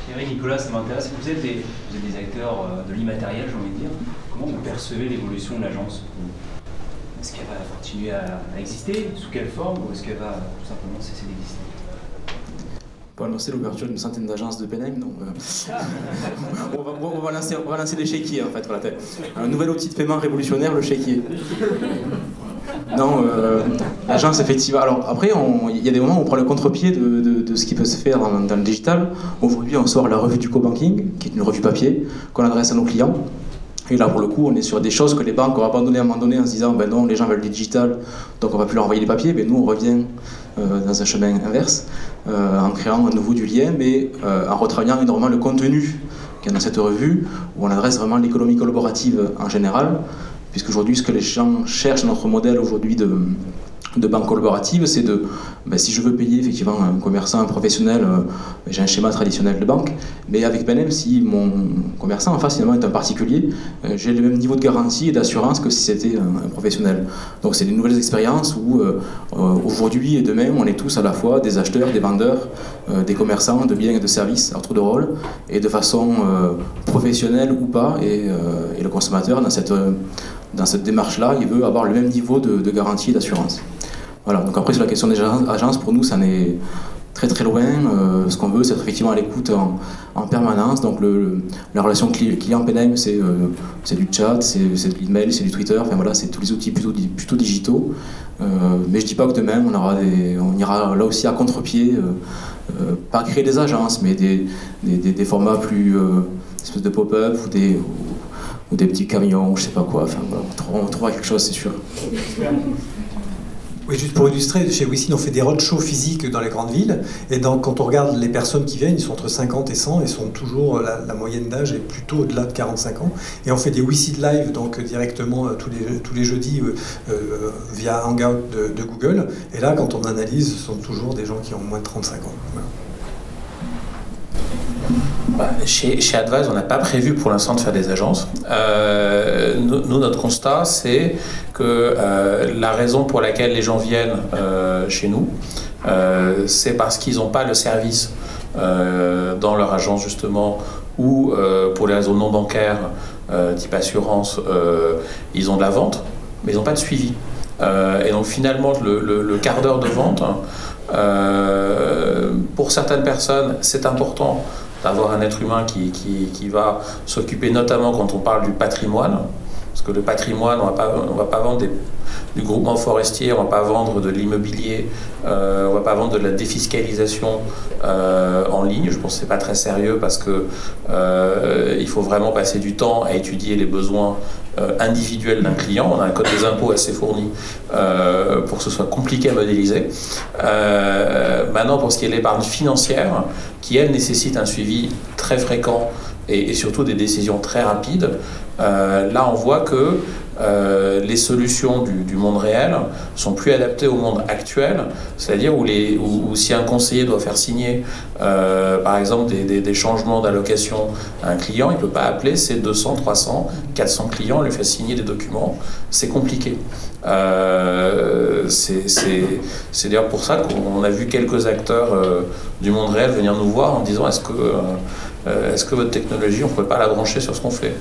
[SPEAKER 6] Thierry, Nicolas, ça m'intéresse. Vous êtes des acteurs de l'immatériel, j'ai envie de dire. Comment vous percevez l'évolution de l'agence ? Est-ce qu'elle va continuer à exister? Sous quelle forme? Ou est-ce qu'elle va tout simplement cesser d'exister?
[SPEAKER 4] Pour annoncer l'ouverture d'une centaine d'agences de PNM, donc on va lancer des chéquiers en fait. Voilà, un nouvel outil de paiement révolutionnaire, le chéquier. Non, l'agence effectivement. Alors après, il y a des moments où on prend le contre-pied de ce qui peut se faire dans le digital. Aujourd'hui, on sort la revue du co-banking, qui est une revue papier qu'on adresse à nos clients. Et là, pour le coup, on est sur des choses que les banques ont abandonnées à un moment donné en se disant ben non, les gens veulent du digital, donc on va plus leur envoyer des papiers. Mais nous, on revient dans un chemin inverse, en créant à nouveau du lien, mais en retravaillant énormément le contenu qu'il y a dans cette revue, où on adresse vraiment l'économie collaborative en général, puisqu'aujourd'hui, ce que les gens cherchent dans notre modèle aujourd'hui de de banque collaborative, c'est de, si je veux payer effectivement un commerçant, un professionnel, j'ai un schéma traditionnel de banque, mais avec PNM, si mon commerçant en face finalement est un particulier, j'ai le même niveau de garantie et d'assurance que si c'était un professionnel. Donc c'est des nouvelles expériences où aujourd'hui et demain, on est tous à la fois des acheteurs, des vendeurs, des commerçants de biens et de services à tour de rôle, et de façon professionnelle ou pas, et le consommateur dans cette démarche-là, il veut avoir le même niveau de garantie et d'assurance. Voilà, donc après sur la question des agences, pour nous ça en est très très loin. Ce qu'on veut, c'est être effectivement à l'écoute en permanence. Donc la relation client PNM, c'est du chat, c'est de l'email, c'est du Twitter, enfin voilà, c'est tous les outils plutôt digitaux. Mais je dis pas que demain on ira là aussi à contre-pied, pas créer des agences, mais des formats plus espèce de pop-up ou des petits camions, je sais pas quoi. Enfin voilà, on trouvera quelque chose, c'est sûr.
[SPEAKER 7] Oui, juste pour illustrer, chez WeSeed, on fait des roadshows physiques dans les grandes villes. Et donc, quand on regarde les personnes qui viennent, ils sont entre 50 et 100 et sont toujours, la moyenne d'âge est plutôt au-delà de 45 ans. Et on fait des WeSeed Live, donc directement tous les jeudis via Hangout de Google. Et là, quand on analyse, ce sont toujours des gens qui ont moins de 35 ans. Voilà.
[SPEAKER 5] Chez Advise, on n'a pas prévu pour l'instant de faire des agences. Nous, notre constat, c'est que la raison pour laquelle les gens viennent chez nous, c'est parce qu'ils n'ont pas le service dans leur agence, justement, ou pour les raisons non bancaires, type assurance, ils ont de la vente, mais ils n'ont pas de suivi. Et donc finalement, le quart d'heure de vente, pour certaines personnes, c'est important d'avoir un être humain qui va s'occuper, notamment quand on parle du patrimoine, parce que le patrimoine, on va pas vendre du groupement forestier, on va pas vendre de l'immobilier, on va pas vendre de la défiscalisation en ligne. Je pense que c'est pas très sérieux parce que il faut vraiment passer du temps à étudier les besoins individuels d'un client. On a un code des impôts assez fourni pour que ce soit compliqué à modéliser. Maintenant, pour ce qui est de l'épargne financière, qui elle nécessite un suivi très fréquent et surtout des décisions très rapides, là on voit que les solutions du monde réel sont plus adaptées au monde actuel, c'est-à-dire où si un conseiller doit faire signer par exemple des changements d'allocation à un client, il ne peut pas appeler ses 200, 300, 400 clients, lui faire signer des documents, c'est compliqué. C'est d'ailleurs pour ça qu'on a vu quelques acteurs du monde réel venir nous voir en disant est-ce que votre technologie, on ne pourrait pas la brancher sur ce qu'on fait.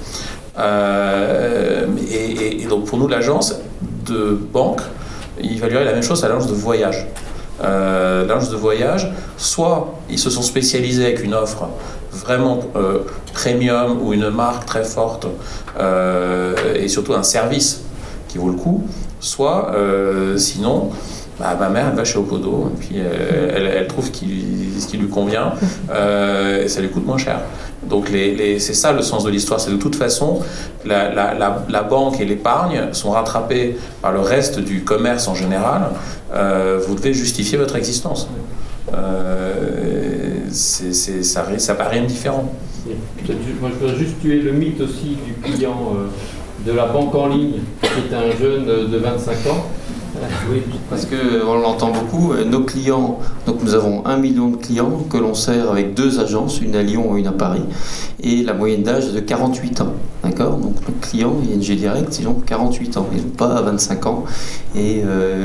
[SPEAKER 5] Et donc pour nous, l'agence de banque, il valuerait la même chose à l'agence de voyage. L'agence de voyage, soit ils se sont spécialisés avec une offre vraiment premium ou une marque très forte et surtout un service qui vaut le coup, soit sinon ma mère elle va chez Opodo et puis elle trouve ce qui lui convient et ça lui coûte moins cher. Donc c'est ça le sens de l'histoire, c'est de toute façon la banque et l'épargne sont rattrapées par le reste du commerce en général. Vous devez justifier votre existence. Ça paraît rien de différent.
[SPEAKER 8] Moi je voudrais juste tuer le mythe aussi du client de la banque en ligne qui est un jeune de 25 ans.
[SPEAKER 3] Oui, parce qu'on l'entend beaucoup, nos clients, donc nous avons 1 million de clients que l'on sert avec 2 agences, une à Lyon et une à Paris, et la moyenne d'âge est de 48 ans, d'accord? Donc nos clients, ING Direct, ils ont 48 ans, ils n'ont pas 25 ans, et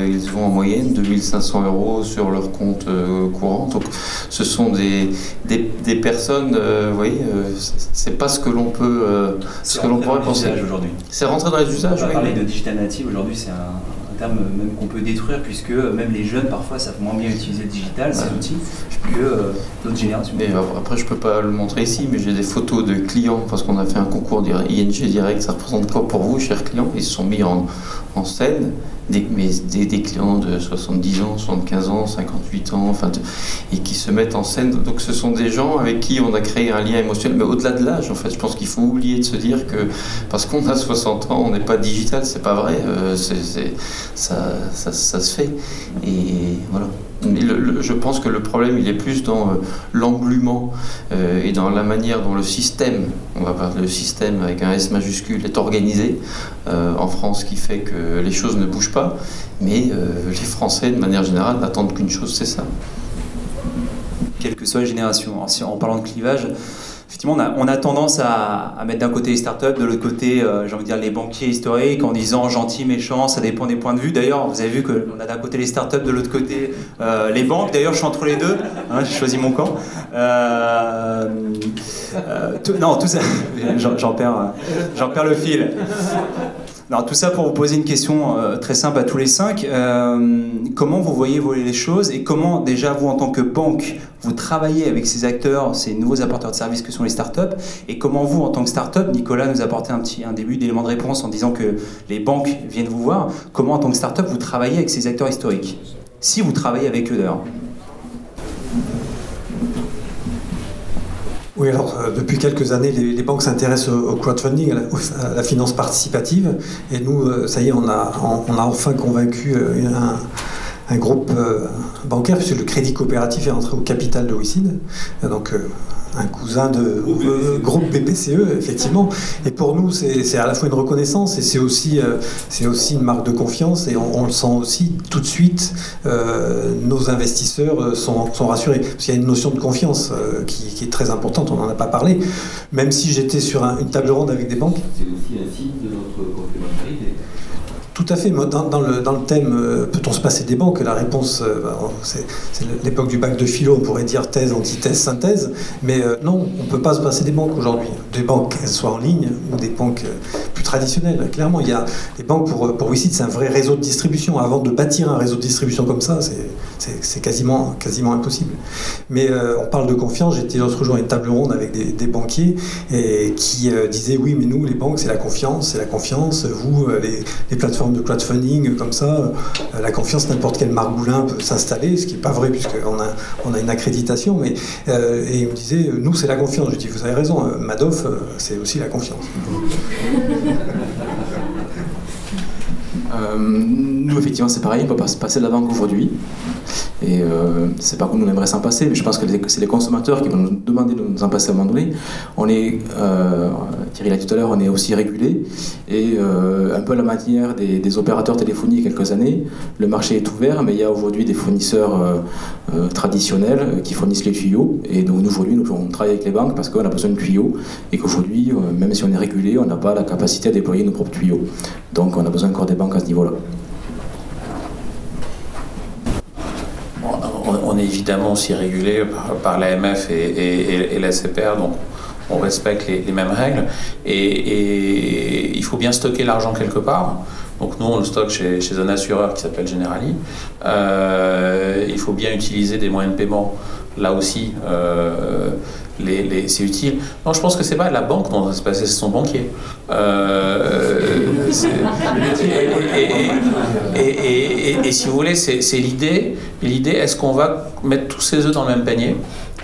[SPEAKER 3] ils ont en moyenne 2500 € sur leur compte courant, donc ce sont des personnes, vous voyez, c'est pas ce que l'on peut, ce que l'on pourrait penser. C'est rentré dans les usages,
[SPEAKER 9] on va
[SPEAKER 3] oui.
[SPEAKER 9] parler de digital native, aujourd'hui c'est un terme même qu'on peut détruire puisque même les jeunes parfois savent moins bien utiliser le digital, ces outils, que d'autres générations.
[SPEAKER 3] Et après je peux pas le montrer ici, mais j'ai des photos de clients parce qu'on a fait un concours ING Direct, ça représente quoi pour vous, chers clients? Ils se sont mis en scène, des clients de 70 ans, 75 ans, 58 ans, et qui se mettent en scène. Donc ce sont des gens avec qui on a créé un lien émotionnel, mais au-delà de l'âge, en fait, je pense qu'il faut oublier de se dire que parce qu'on a 60 ans, on n'est pas digital, c'est pas vrai. ça se fait. Et voilà. Mais je pense que le problème, il est plus dans l'englument et dans la manière dont le système, on va parler de système avec un S majuscule, est organisé en France, qui fait que les choses ne bougent pas. Mais les Français, de manière générale, n'attendent qu'une chose, c'est ça.
[SPEAKER 1] Quelle que soit la génération. Alors, en parlant de clivage, effectivement, on a tendance à mettre d'un côté les startups, de l'autre côté, j'ai envie de dire, les banquiers historiques, en disant gentil, méchant, ça dépend des points de vue. D'ailleurs, vous avez vu qu'on a d'un côté les startups, de l'autre côté les banques. D'ailleurs, je suis entre les deux, hein, j'ai choisi mon camp. Tout ça, j'en perds le fil. Alors, tout ça pour vous poser une question très simple à tous les 5. Comment vous voyez évoluer les choses et comment, déjà, vous, en tant que banque, vous travaillez avec ces acteurs, ces nouveaux apporteurs de services que sont les startups, et comment vous, en tant que startup, Nicolas nous a apporté un début d'élément de réponse en disant que les banques viennent vous voir, comment, en tant que startup, vous travaillez avec ces acteurs historiques? Si vous travaillez avec eux, d'ailleurs.
[SPEAKER 7] Oui, alors depuis quelques années, les banques s'intéressent au crowdfunding, à la finance participative, et nous, ça y est, on a enfin convaincu un groupe bancaire, puisque le Crédit Coopératif est rentré au capital de WICID, donc un cousin de groupe BPCE, effectivement. Et pour nous, c'est à la fois une reconnaissance et c'est aussi une marque de confiance, et on le sent aussi tout de suite. Nos investisseurs sont rassurés, parce qu'il y a une notion de confiance qui est très importante, on n'en a pas parlé. Même si j'étais sur une table ronde avec des banques.
[SPEAKER 2] C'est aussi un signe de notre complémentarité.
[SPEAKER 7] Tout à fait. Dans le thème peut-on se passer des banques, la réponse, c'est l'époque du bac de philo, on pourrait dire thèse, antithèse, synthèse, mais non, on ne peut pas se passer des banques aujourd'hui. Des banques, qu'elles soient en ligne ou des banques plus traditionnelles. Clairement, il y a des banques pour WICID, c'est un vrai réseau de distribution. Avant de bâtir un réseau de distribution comme ça, c'est quasiment impossible. Mais on parle de confiance. J'étais l'autre jour à une table ronde avec des banquiers et qui disaient oui, mais nous, les banques, c'est la confiance. Vous, les plateformes de crowdfunding comme ça, la confiance, n'importe quel margoulin peut s'installer, ce qui n'est pas vrai puisqu'on a une accréditation, mais et il me disait, nous c'est la confiance. Je dis, vous avez raison, Madoff, c'est aussi la confiance.
[SPEAKER 4] Nous, effectivement, c'est pareil, on ne peut pas se passer de la banque aujourd'hui. Et c'est pas comme nous on aimerait s'en passer, mais je pense que c'est les consommateurs qui vont nous demander de nous en passer à un moment donné. On est, Thierry l'a dit tout à l'heure, on est aussi régulé, et un peu à la manière des opérateurs téléphoniques il y a quelques années, le marché est ouvert, mais il y a aujourd'hui des fournisseurs traditionnels qui fournissent les tuyaux, et donc aujourd'hui on travaille avec les banques parce qu'on a besoin de tuyaux, et qu'aujourd'hui, même si on est régulé, on n'a pas la capacité à déployer nos propres tuyaux. Donc on a besoin encore des banques à ce niveau-là.
[SPEAKER 5] On est évidemment aussi régulé par l'AMF et la CPR, donc on respecte les mêmes règles. Et il faut bien stocker l'argent quelque part. Donc nous, on le stocke chez un assureur qui s'appelle Generali. Il faut bien utiliser des moyens de paiement. Là aussi, c'est utile. Non, je pense que c'est pas la banque dont ça se passer, c'est son banquier. Et si vous voulez, c'est l'idée. L'idée, est-ce qu'on va mettre tous ses œufs dans le même panier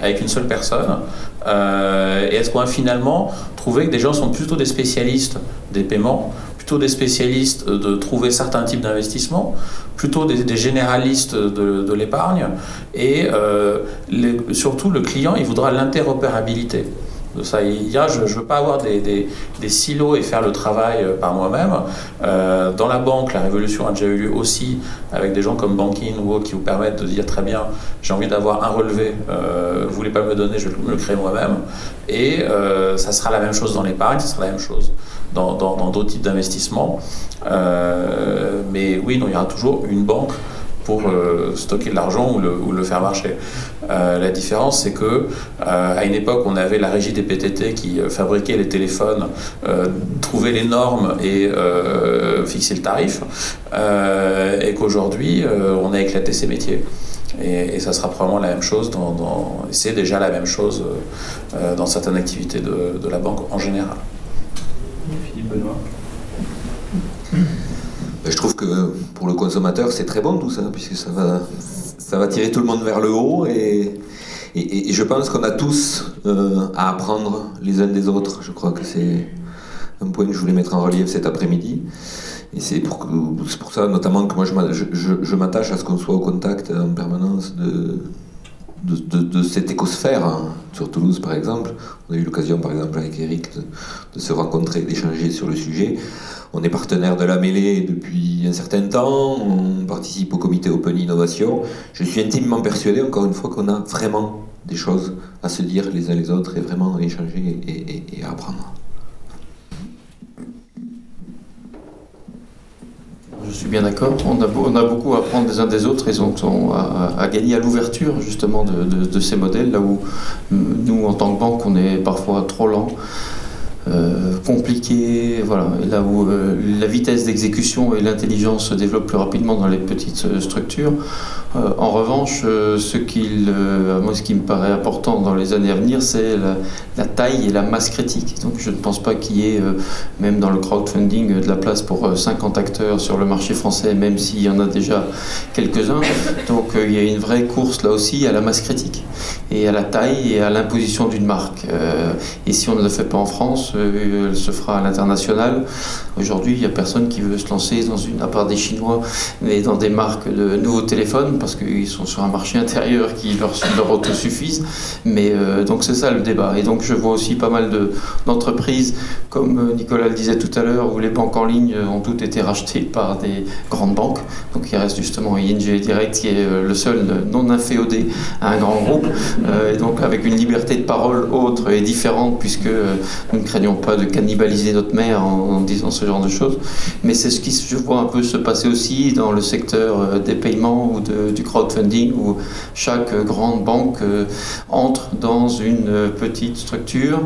[SPEAKER 5] avec une seule personne, et est-ce qu'on va finalement trouver que des gens sont plutôt des spécialistes des paiements, plutôt des spécialistes de trouver certains types d'investissements, plutôt des généralistes de l'épargne, et surtout le client, il voudra l'interopérabilité. Ça, je ne veux pas avoir des silos et faire le travail par moi-même. Dans la banque, la révolution a déjà eu lieu aussi avec des gens comme Bankin ou autres qui vous permettent de dire très bien, j'ai envie d'avoir un relevé, vous ne voulez pas me le donner, je me le crée moi-même. Et ça sera la même chose dans l'épargne, ça sera la même chose dans d'autres types d'investissements. Mais oui, non, il y aura toujours une banque pour stocker de l'argent ou le faire marcher. La différence, c'est que à une époque, on avait la régie des PTT qui fabriquait les téléphones, trouvait les normes et fixait le tarif, et qu'aujourd'hui, on a éclaté ces métiers. Et ça sera probablement la même chose, c'est déjà la même chose dans certaines activités de la banque en général.
[SPEAKER 6] Philippe Benoît.
[SPEAKER 2] Je trouve que pour le consommateur, c'est très bon tout ça, puisque ça va tirer tout le monde vers le haut, et je pense qu'on a tous à apprendre les uns des autres. Je crois que c'est un point que je voulais mettre en relief cet après-midi. Et c'est pour ça notamment que moi je m'attache à ce qu'on soit au contact en permanence de cette écosphère, hein. Sur Toulouse par exemple. On a eu l'occasion par exemple avec Eric de se rencontrer, d'échanger sur le sujet. On est partenaire de la mêlée depuis un certain temps, on participe au comité Open Innovation. Je suis intimement persuadé, encore une fois, qu'on a vraiment des choses à se dire les uns les autres et vraiment à échanger et à apprendre.
[SPEAKER 3] Je suis bien d'accord. On a beaucoup à apprendre des uns des autres et donc à gagner à l'ouverture justement de ces modèles, là où nous, en tant que banque, on est parfois trop lent, compliqué, voilà. Et là où la vitesse d'exécution et l'intelligence se développent plus rapidement dans les petites structures. En revanche, ce qui me paraît important dans les années à venir, c'est la taille et la masse critique. Donc je ne pense pas qu'il y ait, même dans le crowdfunding, de la place pour 50 acteurs sur le marché français, même s'il y en a déjà quelques-uns. Donc il y a une vraie course là aussi à la masse critique, et à la taille et à l'imposition d'une marque. Et si on ne le fait pas en France, elle se fera à l'international. Aujourd'hui, il n'y a personne qui veut se lancer à part des Chinois, mais dans des marques de nouveaux téléphones, parce qu'ils sont sur un marché intérieur qui leur autosuffisent. Mais donc c'est ça le débat. Et donc je vois aussi pas mal d'entreprises, comme Nicolas le disait tout à l'heure, où les banques en ligne ont toutes été rachetées par des grandes banques. Donc il reste justement ING Direct qui est le seul non inféodé à un grand groupe, et donc avec une liberté de parole autre et différente, puisque nous ne craignons pas de cannibaliser notre mère en disant ce genre de choses. Mais c'est ce qui, je vois, un peu se passer aussi dans le secteur des paiements ou du crowdfunding, où chaque grande banque entre dans une petite structure.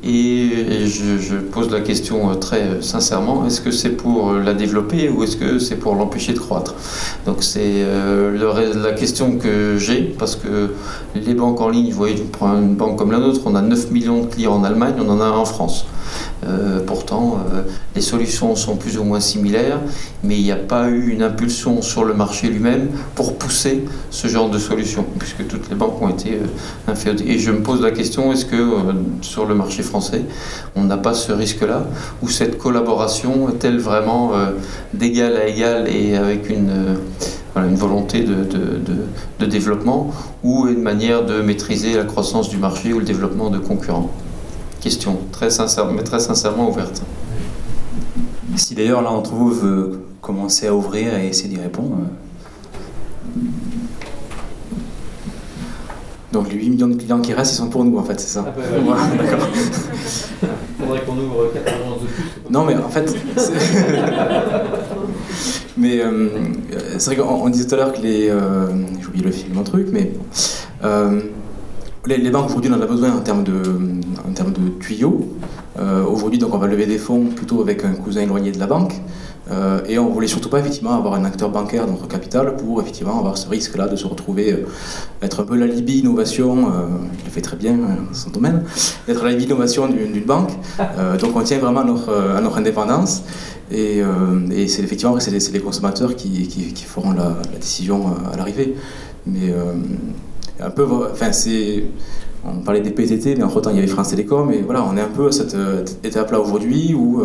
[SPEAKER 3] Et je pose la question très sincèrement, est-ce que c'est pour la développer ou est-ce que c'est pour l'empêcher de croître? Donc c'est la question que j'ai, parce que les banques en ligne, vous voyez, je prends une banque comme la nôtre, on a 9 millions de clients en Allemagne, on en a un en France. Pourtant, les solutions sont plus ou moins similaires, mais il n'y a pas eu une impulsion sur le marché lui-même pour pousser ce genre de solution, puisque toutes les banques ont été inféodées. Et je me pose la question, est-ce que sur le marché français, on n'a pas ce risque-là, où cette collaboration est-elle vraiment d'égal à égal et avec une volonté de développement, ou une manière de maîtriser la croissance du marché ou le développement de concurrents? Question très sincère, mais très sincèrement ouverte.
[SPEAKER 1] Si d'ailleurs l'un d'entre vous veut commencer à ouvrir et essayer d'y répondre. Donc les 8 millions de clients qui restent, ils sont pour nous en fait, c'est ça? Voilà, d'accord.
[SPEAKER 8] Il faudrait qu'on ouvre 4 agences de plus.
[SPEAKER 1] Non mais en fait... Mais c'est vrai qu'on disait tout à l'heure que j'ai oublié le fil mon truc, mais... Les banques aujourd'hui, on en a besoin en termes de tuyaux. Aujourd'hui, donc, on va lever des fonds plutôt avec un cousin éloigné de la banque. Et on ne voulait surtout pas effectivement avoir un acteur bancaire dans notre capital pour effectivement avoir ce risque-là de se retrouver, être un peu l'alibi innovation, il le fait très bien dans son domaine, d'être l'alibi innovation d'une banque. Donc on tient vraiment à notre indépendance. Et c'est effectivement c'est les consommateurs qui feront la décision à l'arrivée. Mais un peu, enfin on parlait des PTT, mais entre-temps il y avait France Télécom, et voilà, on est un peu à cette étape-là aujourd'hui où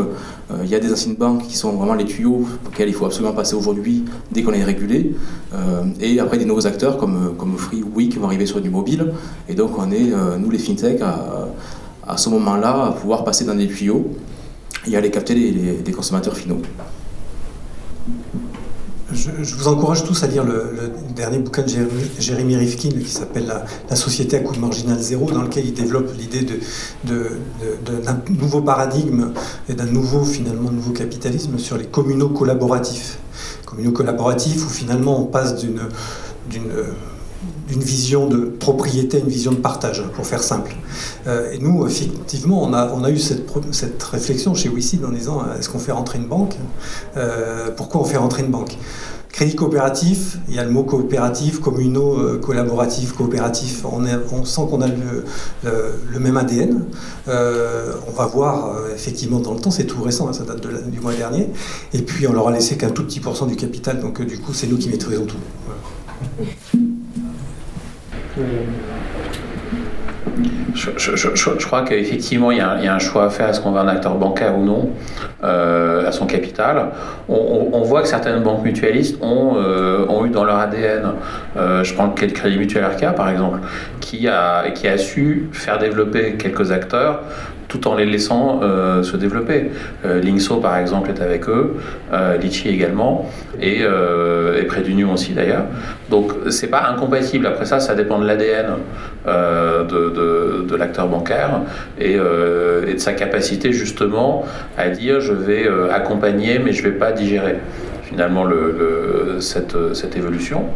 [SPEAKER 1] il y a des anciennes banques qui sont vraiment les tuyaux auxquels il faut absolument passer aujourd'hui dès qu'on est régulé, et après des nouveaux acteurs comme Free ou Wii qui vont arriver sur du mobile, et donc on est, nous les fintech, à ce moment-là, à pouvoir passer dans des tuyaux et aller capter les consommateurs finaux.
[SPEAKER 7] Je vous encourage tous à lire le dernier bouquin de Jérémy Rifkin qui s'appelle la société à coût marginal zéro, dans lequel il développe l'idée d'un nouveau paradigme et d'un nouveau capitalisme sur les communaux collaboratifs. Communaux collaboratifs où finalement on passe d'une vision de propriété à une vision de partage, pour faire simple. Et nous, effectivement, on a eu cette réflexion chez WeSeed en disant est-ce qu'on fait rentrer une banque? Pourquoi on fait rentrer une banque? Crédit coopératif, il y a le mot coopératif, communaux, collaboratif, coopératif, on sent qu'on a le même ADN. On va voir effectivement dans le temps, c'est tout récent, hein, ça date du mois dernier, et puis on leur a laissé qu'un tout petit % du capital, donc du coup c'est nous qui maîtrisons tout. Voilà.
[SPEAKER 5] Je crois qu'effectivement, il y a un choix à faire. Est-ce qu'on veut un acteur bancaire ou non à son capital? On voit que certaines banques mutualistes ont eu dans leur ADN, je prends le cas de Crédit Mutuel RK par exemple, qui a su faire développer quelques acteurs tout en les laissant se développer. Linkso par exemple est avec eux, Litchi également, et Prédunion aussi d'ailleurs. Donc c'est pas incompatible. Après ça dépend de l'ADN de l'acteur bancaire et de sa capacité justement à dire je vais accompagner mais je vais pas digérer finalement cette évolution.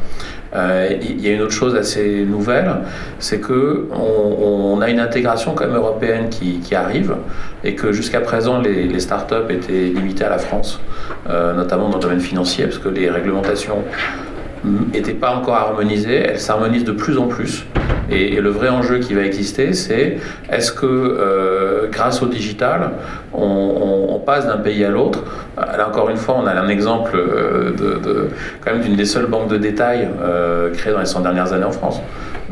[SPEAKER 5] Il y a une autre chose assez nouvelle, c'est que on a une intégration quand même européenne qui arrive et que jusqu'à présent les startups étaient limitées à la France, notamment dans le domaine financier, parce que les réglementations n'étaient pas encore harmonisées, elles s'harmonisent de plus en plus. Et le vrai enjeu qui va exister, c'est est-ce que grâce au digital, on passe d'un pays à l'autre. Là encore une fois, on a un exemple quand même d'une des seules banques de détail créées dans les 100 dernières années en France.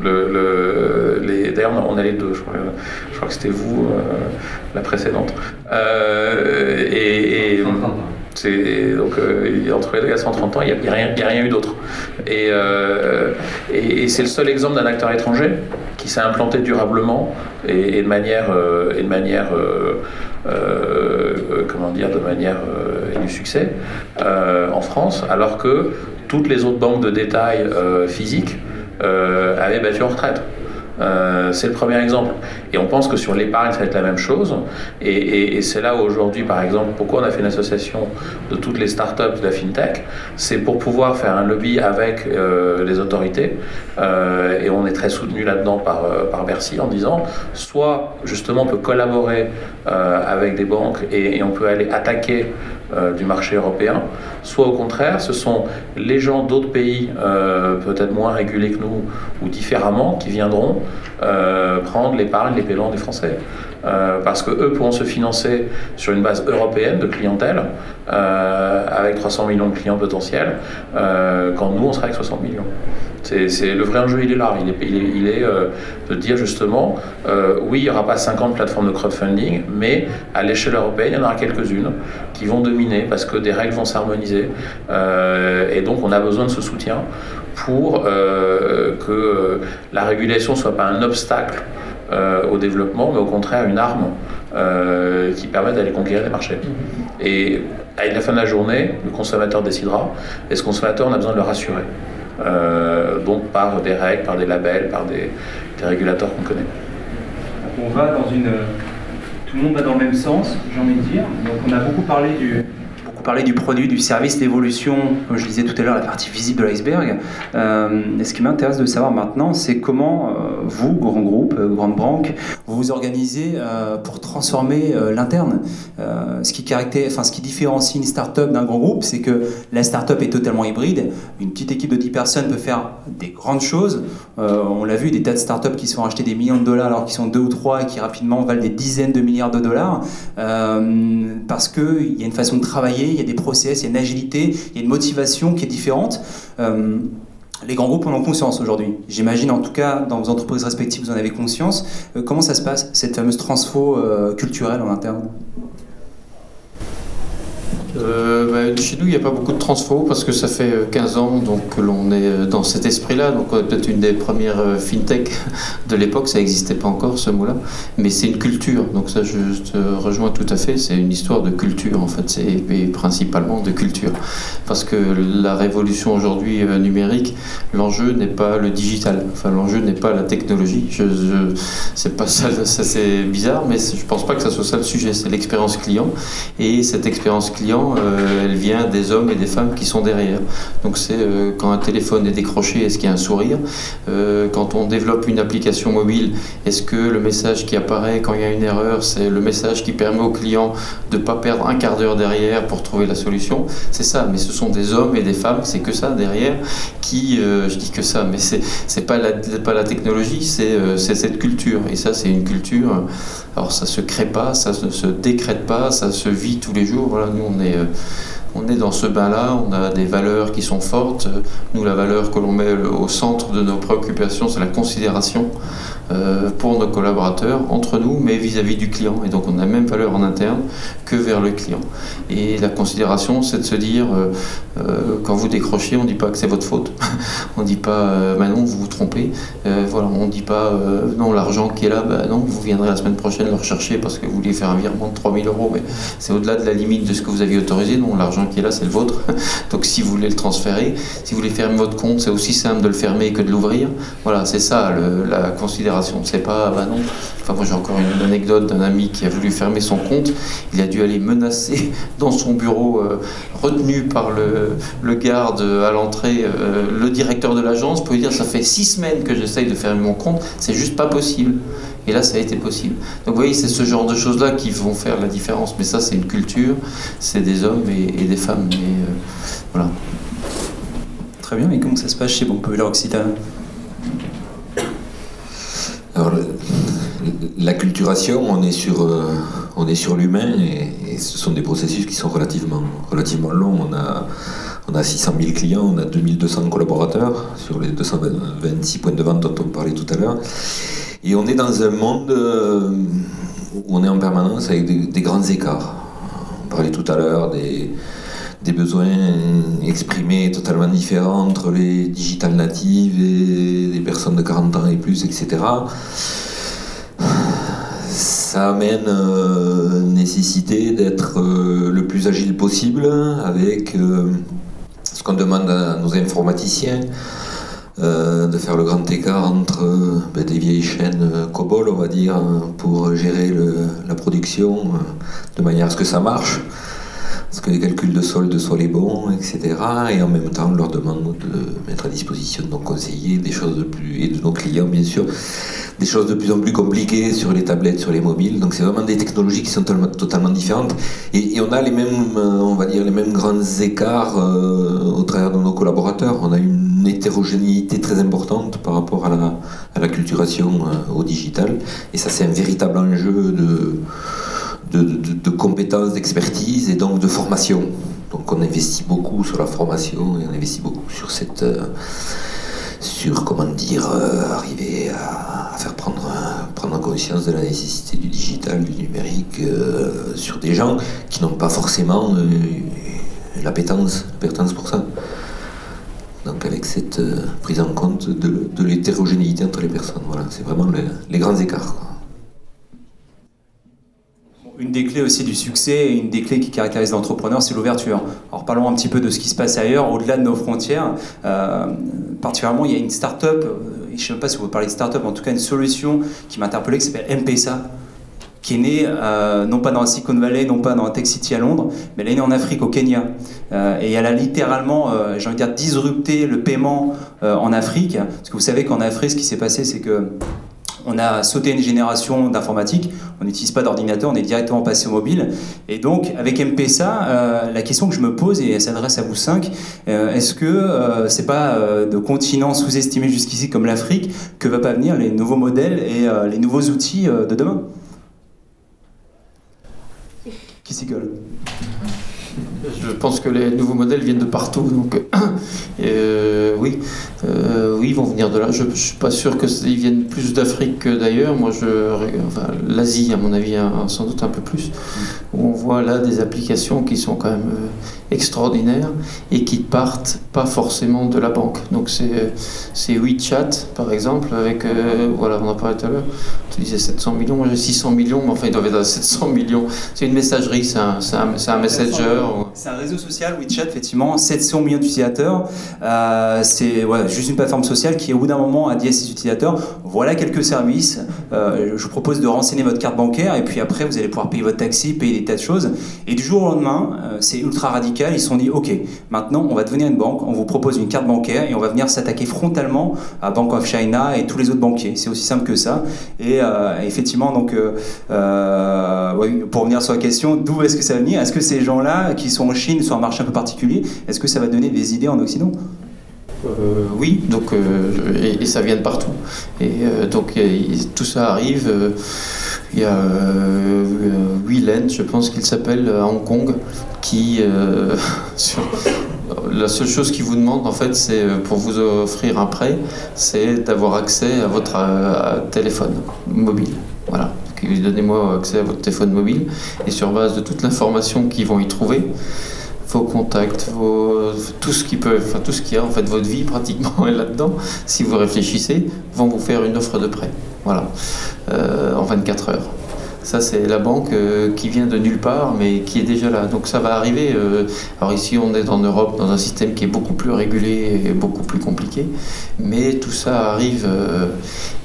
[SPEAKER 5] D'ailleurs, on a les deux, je crois que c'était vous, la précédente. Donc, entre les deux, il y a 130 ans, il n'y a rien eu d'autre. Et c'est le seul exemple d'un acteur étranger qui s'est implanté durablement et de manière et du succès en France, alors que toutes les autres banques de détail physiques avaient battu en retraite. C'est le premier exemple. Et on pense que sur l'épargne, ça va être la même chose. Et c'est là où aujourd'hui, par exemple, pourquoi on a fait une association de toutes les startups de la FinTech, c'est pour pouvoir faire un lobby avec les autorités. Et on est très soutenu là-dedans par Bercy en disant, soit justement on peut collaborer avec des banques et on peut aller attaquer du marché européen, soit au contraire, ce sont les gens d'autres pays, peut-être moins régulés que nous ou différemment, qui viendront prendre l'épargne, les paiements des Français. Parce qu'eux pourront se financer sur une base européenne de clientèle, avec 300 millions de clients potentiels, quand nous, on sera avec 60 millions. C'est le vrai enjeu, il est là. Il est de dire justement, oui, il n'y aura pas 50 plateformes de crowdfunding, mais à l'échelle européenne, il y en aura quelques-unes qui vont dominer parce que des règles vont s'harmoniser. Et donc, on a besoin de ce soutien pour que la régulation ne soit pas un obstacle au développement, mais au contraire une arme qui permet d'aller conquérir des marchés. Et à la fin de la journée, le consommateur décidera, et ce consommateur, on a besoin de le rassurer. Donc par des règles, par des labels, par des régulateurs qu'on connaît.
[SPEAKER 6] On va dans tout le monde va dans le même sens, j'ai envie de dire. Donc on a beaucoup parlé du
[SPEAKER 1] produit, du service, l'évolution, comme je disais tout à l'heure, la partie visible de l'iceberg. Ce qui m'intéresse de savoir maintenant, c'est comment vous, grand groupe, grande banque, vous vous organisez pour transformer l'interne. Ce qui différencie une start-up d'un grand groupe, c'est que la start-up est totalement hybride. Une petite équipe de 10 personnes peut faire des grandes choses. On l'a vu, des tas de start-up qui se font acheter des millions de dollars alors qu'ils sont 2 ou 3 et qui rapidement valent des dizaines de milliards de dollars. Parce qu'il y a une façon de travailler, il y a des process, il y a une agilité, il y a une motivation qui est différente. Les grands groupes en ont conscience aujourd'hui. J'imagine, en tout cas, dans vos entreprises respectives, vous en avez conscience. Comment ça se passe, cette fameuse transfo culturelle en interne ?
[SPEAKER 3] Chez nous, il n'y a pas beaucoup de transfo parce que ça fait 15 ans donc, que l'on est dans cet esprit-là. Donc, on est peut-être une des premières fintech de l'époque. Ça n'existait pas encore, ce mot-là. Mais c'est une culture. Donc, ça, je te rejoins tout à fait. C'est une histoire de culture, en fait. C'est principalement de culture. Parce que la révolution aujourd'hui numérique, l'enjeu n'est pas le digital. Enfin, l'enjeu n'est pas la technologie. C'est pas ça, c'est bizarre, mais je ne pense pas que ça soit ça le sujet. C'est l'expérience client. Et cette expérience client, elle vient des hommes et des femmes qui sont derrière. Donc c'est quand un téléphone est décroché, est-ce qu'il y a un sourire ? Quand on développe une application mobile, est-ce que le message qui apparaît quand il y a une erreur, c'est le message qui permet au client de ne pas perdre un quart d'heure derrière pour trouver la solution ? C'est ça, mais ce sont des hommes et des femmes, c'est que ça derrière, je dis que ça, mais c'est pas la technologie, c'est cette culture. Et ça, c'est une culture, alors ça se crée pas, ça ne se décrète pas, ça se vit tous les jours. Voilà, nous on est on est dans ce bain-là, on a des valeurs qui sont fortes. Nous, la valeur que l'on met au centre de nos préoccupations, c'est la considération pour nos collaborateurs, entre nous, mais vis-à-vis du client. Et donc, on a la même valeur en interne que vers le client. Et la considération, c'est de se dire, quand vous décrochez, on ne dit pas que c'est votre faute. On ne dit pas, non, vous vous trompez. Voilà, on ne dit pas, non, l'argent qui est là, non, vous viendrez la semaine prochaine le rechercher parce que vous voulez faire un virement de 3 000 €, mais c'est au-delà de la limite de ce que vous aviez autorisé. Non, l'argent qui est là, c'est le vôtre. Donc, si vous voulez le transférer, si vous voulez fermer votre compte, c'est aussi simple de le fermer que de l'ouvrir. Voilà, c'est ça, la considération. C'est pas, non. Enfin, moi, j'ai encore une anecdote d'un ami qui a voulu fermer son compte. Il a dû aller menacer dans son bureau, retenu par le garde à l'entrée, le directeur de l'agence, pour lui dire, ça fait 6 semaines que j'essaye de fermer mon compte, c'est juste pas possible. Et là, ça a été possible. Donc, vous voyez, c'est ce genre de choses-là qui vont faire la différence. Mais ça, c'est une culture, c'est des hommes et des femmes. Mais, voilà.
[SPEAKER 1] Très bien, mais comment ça se passe chez Banque Populaire Occitane?
[SPEAKER 2] Alors, l'acculturation, on est sur l'humain et ce sont des processus qui sont relativement longs. On a 600 000 clients, on a 2200 collaborateurs sur les 226 points de vente dont on parlait tout à l'heure. Et on est dans un monde où on est en permanence avec des grands écarts. On parlait tout à l'heure des besoins exprimés totalement différents entre les digital natives et les personnes de 40 ans et plus, etc. Ça amène nécessité d'être le plus agile possible avec ce qu'on demande à nos informaticiens, de faire le grand écart entre des vieilles chaînes COBOL, on va dire, pour gérer la production de manière à ce que ça marche, parce que les calculs de solde soient les bons, etc. Et en même temps, on leur demande de mettre à disposition de nos conseillers des choses et de nos clients, bien sûr, des choses de plus en plus compliquées sur les tablettes, sur les mobiles. Donc c'est vraiment des technologies qui sont totalement différentes. Et on a les mêmes, on va dire, les mêmes grands écarts au travers de nos collaborateurs. On a une hétérogénéité très importante par rapport à la culturation au digital. Et ça, c'est un véritable enjeu de compétences, d'expertise et donc de formation. Donc on investit beaucoup sur la formation et on investit beaucoup sur comment dire, arriver à faire prendre conscience de la nécessité du digital, du numérique, sur des gens qui n'ont pas forcément l'appétence pour ça. Donc avec cette prise en compte de l'hétérogénéité entre les personnes, voilà, c'est vraiment les grands écarts, quoi.
[SPEAKER 1] Une des clés aussi du succès et une des clés qui caractérise l'entrepreneur, c'est l'ouverture. Alors parlons un petit peu de ce qui se passe ailleurs, au-delà de nos frontières. Particulièrement, il y a une start-up, je ne sais même pas si vous parlez de start-up, en tout cas une solution qui m'a interpellé, qui s'appelle M-Pesa, qui est née non pas dans la Silicon Valley, non pas dans la Tech City à Londres, mais elle est née en Afrique, au Kenya. Et elle a littéralement, j'ai envie de dire, disrupté le paiement en Afrique. Parce que vous savez qu'en Afrique, ce qui s'est passé, c'est que on a sauté une génération d'informatique, on n'utilise pas d'ordinateur, on est directement passé au mobile. Et donc, avec M-Pesa, la question que je me pose, et elle s'adresse à vous 5, est-ce que c'est pas de continent sous-estimé jusqu'ici comme l'Afrique que va pas venir les nouveaux modèles et les nouveaux outils de demain? Qui s'y colle?
[SPEAKER 3] Je pense que les nouveaux modèles viennent de partout, donc oui, ils vont venir de là. Je ne suis pas sûr qu'ils viennent plus d'Afrique que d'ailleurs. Moi, l'Asie, à mon avis, sans doute un peu plus, où on voit là des applications qui sont quand même extraordinaires et qui partent pas forcément de la banque. Donc c'est WeChat, par exemple, avec, voilà, on en parlait tout à l'heure, tu disais 700 millions, moi j'ai 600 millions, mais enfin ils doivent être à 700 millions. C'est une messagerie, c'est un messenger.
[SPEAKER 1] C'est un réseau social, WeChat, effectivement, 700 millions d'utilisateurs. C'est juste une plateforme sociale qui, au bout d'un moment, a dit à ses utilisateurs, voilà quelques services, je vous propose de renseigner votre carte bancaire, et puis après, vous allez pouvoir payer votre taxi, payer des tas de choses. Et du jour au lendemain, c'est ultra radical, ils se sont dit, ok, maintenant, on va devenir une banque, on vous propose une carte bancaire, et on va venir s'attaquer frontalement à Bank of China et tous les autres banquiers. C'est aussi simple que ça. Et effectivement, donc, pour revenir sur la question, d'où est-ce que ça va venir? Est-ce que ces gens-là, qui sont en Chine, sur un marché un peu particulier, est-ce que ça va donner des idées en Occident?
[SPEAKER 3] Oui, donc, et ça vient de partout. Et donc tout ça arrive. Il y a Wilen, je pense qu'il s'appelle, à Hong Kong, qui la seule chose qu'il vous demande en fait, c'est pour vous offrir un prêt, c'est d'avoir accès à votre téléphone mobile. Voilà. Donnez-moi accès à votre téléphone mobile, et sur base de toute l'information qu'ils vont y trouver, vos contacts, tout ce qui peut, enfin tout ce qu'il y a en fait, votre vie pratiquement est là-dedans. Si vous réfléchissez, vont vous faire une offre de prêt. Voilà, en 24 heures. Ça, c'est la banque qui vient de nulle part, mais qui est déjà là. Donc ça va arriver. Alors ici, on est en Europe, dans un système qui est beaucoup plus régulé et beaucoup plus compliqué. Mais tout ça arrive.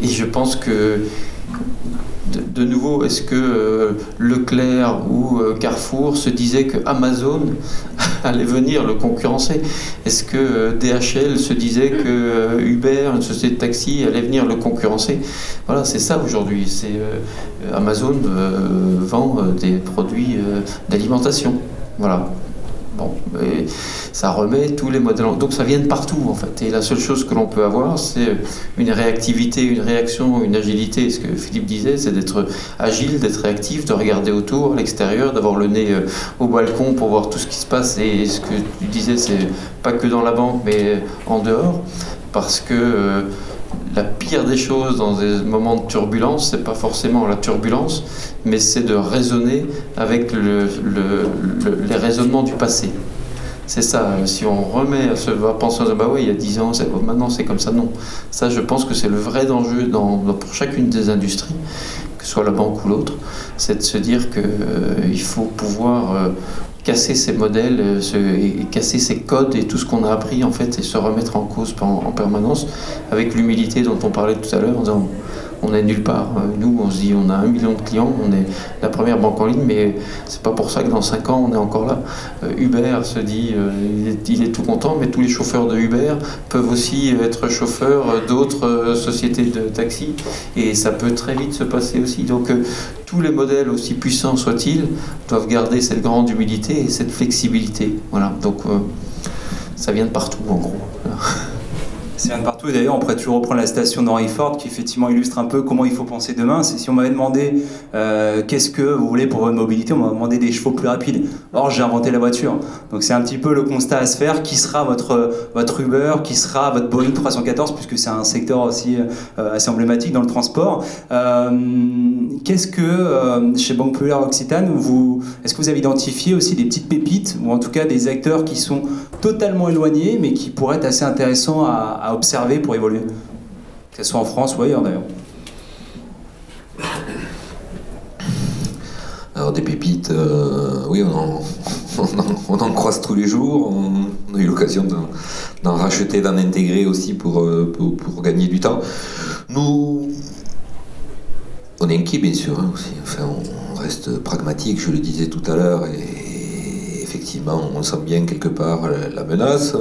[SPEAKER 3] Et je pense que, de nouveau, est-ce que Leclerc ou Carrefour se disaient que Amazon allait venir le concurrencer? Est-ce que DHL se disait que Uber, une société de taxi, allait venir le concurrencer? Voilà, c'est ça aujourd'hui. Amazon vend des produits d'alimentation. Voilà. Bon, et ça remet tous les modèles. Donc ça vient de partout en fait. Et la seule chose que l'on peut avoir, c'est une réactivité, une réaction, une agilité. Ce que Philippe disait, c'est d'être agile, d'être réactif, de regarder autour, à l'extérieur, d'avoir le nez au balcon pour voir tout ce qui se passe. Et ce que tu disais, c'est pas que dans la banque, mais en dehors. Parce que la pire des choses dans des moments de turbulence, c'est pas forcément la turbulence, mais c'est de raisonner avec les raisonnements du passé. C'est ça, si on remet à se penser, bah oui, il y a 10 ans, maintenant c'est comme ça, non. Ça, je pense que c'est le vrai danger pour chacune des industries, que ce soit la banque ou l'autre, c'est de se dire qu'il faut pouvoir casser ces modèles, et casser ces codes et tout ce qu'on a appris en fait, et se remettre en cause en permanence, avec l'humilité dont on parlait tout à l'heure, en disant on est nulle part. Nous, on se dit on a 1 million de clients, on est la première banque en ligne, mais c'est pas pour ça que dans 5 ans on est encore là. Uber se dit il est tout content, mais tous les chauffeurs de Uber peuvent aussi être chauffeurs d'autres sociétés de taxi, et ça peut très vite se passer aussi. Donc tous les modèles, aussi puissants soient-ils, doivent garder cette grande humilité et cette flexibilité. Voilà, donc ça vient de partout en gros. Voilà.
[SPEAKER 1] Ça vient de partout, et d'ailleurs on pourrait toujours reprendre la citation d'Henry Ford qui effectivement illustre un peu comment il faut penser demain. C'est si on m'avait demandé qu'est-ce que vous voulez pour votre mobilité, on m'avait demandé des chevaux plus rapides. Or j'ai inventé la voiture. Donc c'est un petit peu le constat à se faire. Qui sera votre Uber, qui sera votre Boeing 314, puisque c'est un secteur aussi assez emblématique dans le transport. Qu'est-ce que chez Banque Populaire Occitane, est-ce que vous avez identifié aussi des petites pépites, ou en tout cas des acteurs qui sont totalement éloignés mais qui pourraient être assez intéressants à observer pour évoluer, que ce soit en France ou ailleurs d'ailleurs?
[SPEAKER 2] Alors des pépites, oui, on en croise tous les jours. On a eu l'occasion d'en racheter, d'en intégrer aussi pour gagner du temps. Nous, on est inquiets bien sûr, hein, aussi. Enfin, on reste pragmatique, je le disais tout à l'heure, et effectivement on sent bien quelque part la menace.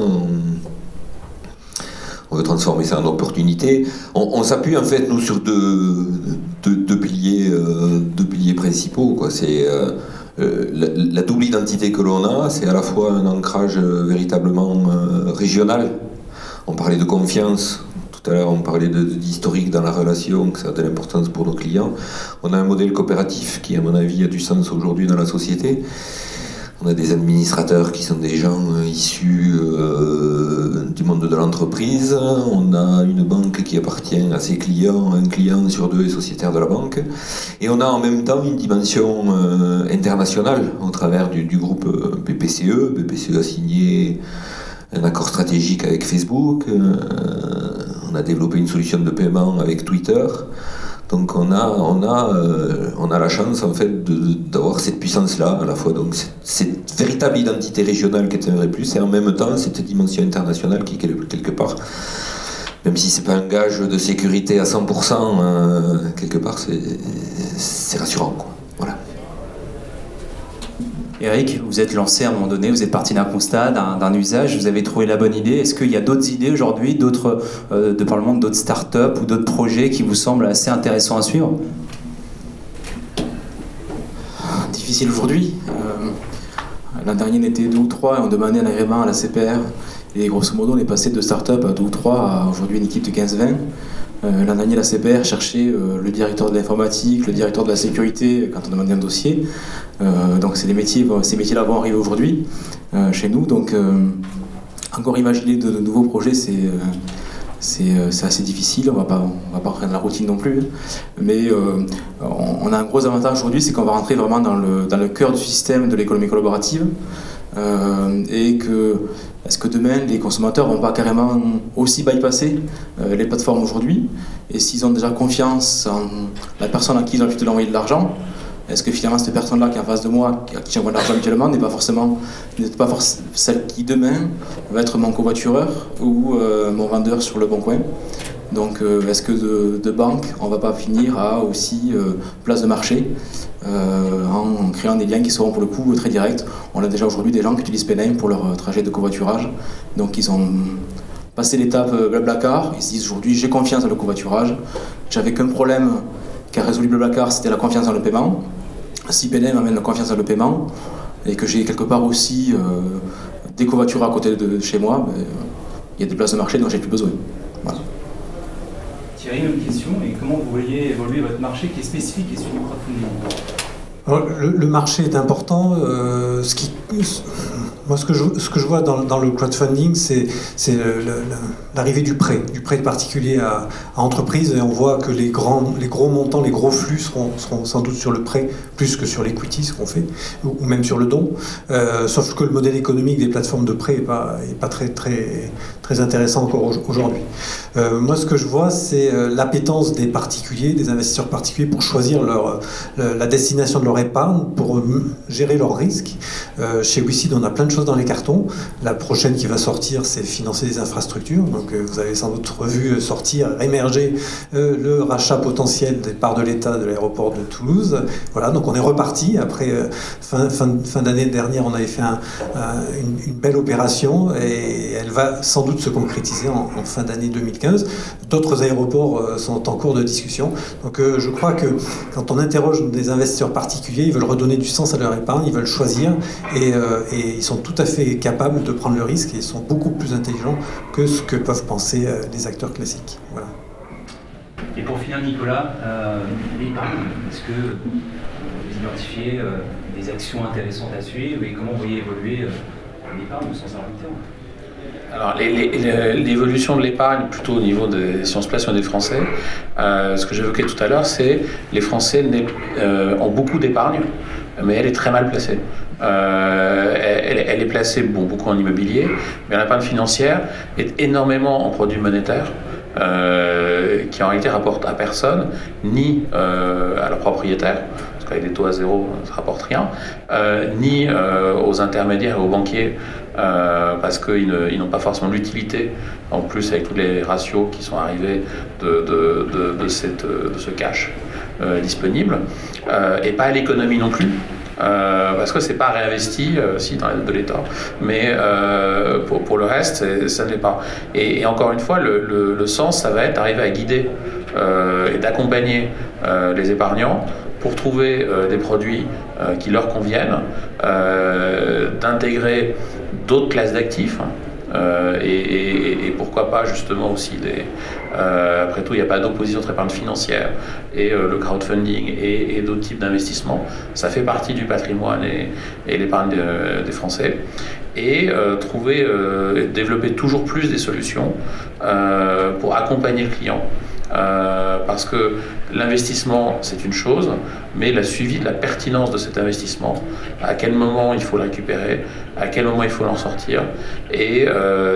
[SPEAKER 2] On veut transformer ça en opportunité. On s'appuie en fait nous sur deux piliers principaux, quoi. C'est la double identité que l'on a, c'est à la fois un ancrage véritablement régional. On parlait de confiance tout à l'heure, on parlait d'historique dans la relation, que ça a de l'importance pour nos clients. On a un modèle coopératif qui, à mon avis, a du sens aujourd'hui dans la société. On a des administrateurs qui sont des gens issus du monde de l'entreprise. On a une banque qui appartient à ses clients. Un client sur 2 est sociétaire de la banque. Et on a en même temps une dimension internationale au travers du groupe BPCE. BPCE a signé un accord stratégique avec Facebook. On a développé une solution de paiement avec Twitter. Donc on a la chance en fait d'avoir cette puissance-là à la fois, donc cette véritable identité régionale qui est un vrai plus, et en même temps cette dimension internationale qui quelque part, même si c'est pas un gage de sécurité à 100%, quelque part c'est rassurant, quoi. Voilà.
[SPEAKER 1] Eric, vous êtes lancé à un moment donné, vous êtes parti d'un constat, d'un usage, vous avez trouvé la bonne idée. Est-ce qu'il y a d'autres idées aujourd'hui, de par le monde, d'autres startups ou d'autres projets qui vous semblent assez intéressants à suivre?
[SPEAKER 4] Difficile aujourd'hui. L'an dernier, on était 2 ou 3 et on demandait un agrément à la CPR. Et grosso modo, on est passé de start-up à 2 ou 3 à aujourd'hui une équipe de 15-20. L'an dernier, la CPR cherchait le directeur de l'informatique, le directeur de la sécurité quand on demandait un dossier. Donc ces métiers-là vont arriver aujourd'hui chez nous. Donc encore imaginer de nouveaux projets, c'est assez difficile. On va pas rentrer dans la routine non plus. Mais on a un gros avantage aujourd'hui, c'est qu'on va rentrer vraiment dans le cœur du système de l'économie collaborative. Et est-ce que demain les consommateurs vont pas carrément aussi bypasser les plateformes aujourd'hui, et s'ils ont déjà confiance en la personne à qui ils ont l'habitude d'envoyer de l'argent, est-ce que finalement cette personne-là qui est en face de moi, à qui j'envoie de l'argent habituellement, n'est pas forcément celle qui demain va être mon covoitureur ou mon vendeur sur le bon coin? Donc est-ce que de banque, on ne va pas finir à aussi place de marché en créant des liens qui seront pour le coup très directs? On a déjà aujourd'hui des gens qui utilisent Pename pour leur trajet de covoiturage. Donc ils ont passé l'étape Blablacar, ils se disent aujourd'hui j'ai confiance dans le covoiturage, j'avais qu'un problème qu'a résolu Blablacar, c'était la confiance dans le paiement. Si Pename amène la confiance dans le paiement et que j'ai quelque part aussi des covoitureurs à côté de chez moi, il y a des places de marché dont j'ai plus besoin. Voilà.
[SPEAKER 9] Thierry, une question, et comment vous voyez évoluer votre marché qui est spécifique et sur le crowdfunding?
[SPEAKER 7] Alors, le marché est important. Moi, ce que je vois dans le crowdfunding, c'est l'arrivée du prêt particulier à entreprise, et on voit que les gros montants, les gros flux seront sans doute sur le prêt plus que sur l'equity, ce qu'on fait, ou même sur le don. Sauf que le modèle économique des plateformes de prêt est pas très intéressant encore aujourd'hui. Moi, ce que je vois, c'est l'appétence des particuliers, des investisseurs particuliers pour choisir la destination de leur épargne, pour gérer leurs risques. Chez WeSeed, on a plein de choses dans les cartons. La prochaine qui va sortir, c'est financer des infrastructures. Donc vous avez sans doute revu émerger le rachat potentiel des parts de l'État de l'aéroport de Toulouse. Voilà, donc on est reparti. Après fin d'année dernière, on avait fait une belle opération, et elle va sans doute se concrétiser en fin d'année 2015. D'autres aéroports sont en cours de discussion. Donc je crois que quand on interroge des investisseurs particuliers, ils veulent redonner du sens à leur épargne, ils veulent choisir, et ils sont tout à fait capables de prendre le risque, et ils sont beaucoup plus intelligents que ce que peuvent penser les acteurs classiques. Voilà.
[SPEAKER 6] Et pour finir, Nicolas, l'épargne, est-ce que vous identifiez des actions intéressantes à suivre, et comment vous voyez évoluer l'épargne au sens long terme?
[SPEAKER 5] Alors, l'évolution de l'épargne, plutôt au niveau si on se place sur des Français, ce que j'évoquais tout à l'heure, c'est les Français ont beaucoup d'épargne, mais elle est très mal placée. Elle est placée beaucoup en immobilier, mais l'épargne financière est énormément en produits monétaires, qui en réalité rapportent à personne, ni à leurs propriétaires, parce qu'avec des taux à zéro, ça ne rapporte rien, ni aux intermédiaires et aux banquiers, parce qu'ils n'ont pas forcément l'utilité, en plus avec tous les ratios qui sont arrivés de ce cash disponible, et pas à l'économie non plus. Parce que c'est pas réinvesti si dans l'aide de l'État, mais pour le reste ça ne l'est pas, et encore une fois le sens, ça va être d'arriver à guider et d'accompagner les épargnants pour trouver des produits qui leur conviennent, d'intégrer d'autres classes d'actifs, et pourquoi pas justement aussi après tout il n'y a pas d'opposition entre épargne financière et le crowdfunding et d'autres types d'investissements, ça fait partie du patrimoine et l'épargne des Français, et développer toujours plus des solutions pour accompagner le client. Parce que l'investissement c'est une chose, mais le suivi de la pertinence de cet investissement, à quel moment il faut le récupérer, à quel moment il faut l'en sortir, et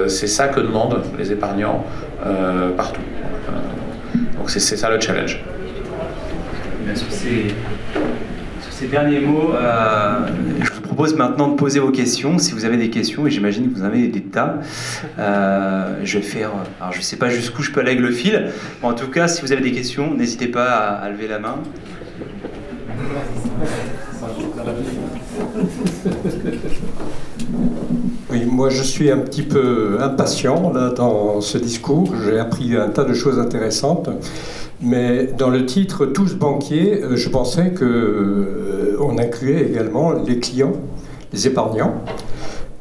[SPEAKER 5] c'est ça que demandent les épargnants partout. Donc c'est ça le challenge.
[SPEAKER 6] Sur ces derniers mots,
[SPEAKER 1] je vous propose maintenant de poser vos questions, si vous avez des questions, et j'imagine que vous en avez des tas. Je vais faire... Alors je ne sais pas jusqu'où je peux aller avec le fil, mais en tout cas, si vous avez des questions, n'hésitez pas à lever la main.
[SPEAKER 10] Oui, moi je suis un petit peu impatient là, dans ce discours. J'ai appris un tas de choses intéressantes. Mais dans le titre « Tous banquiers », je pensais qu'on incluait également les clients, les épargnants.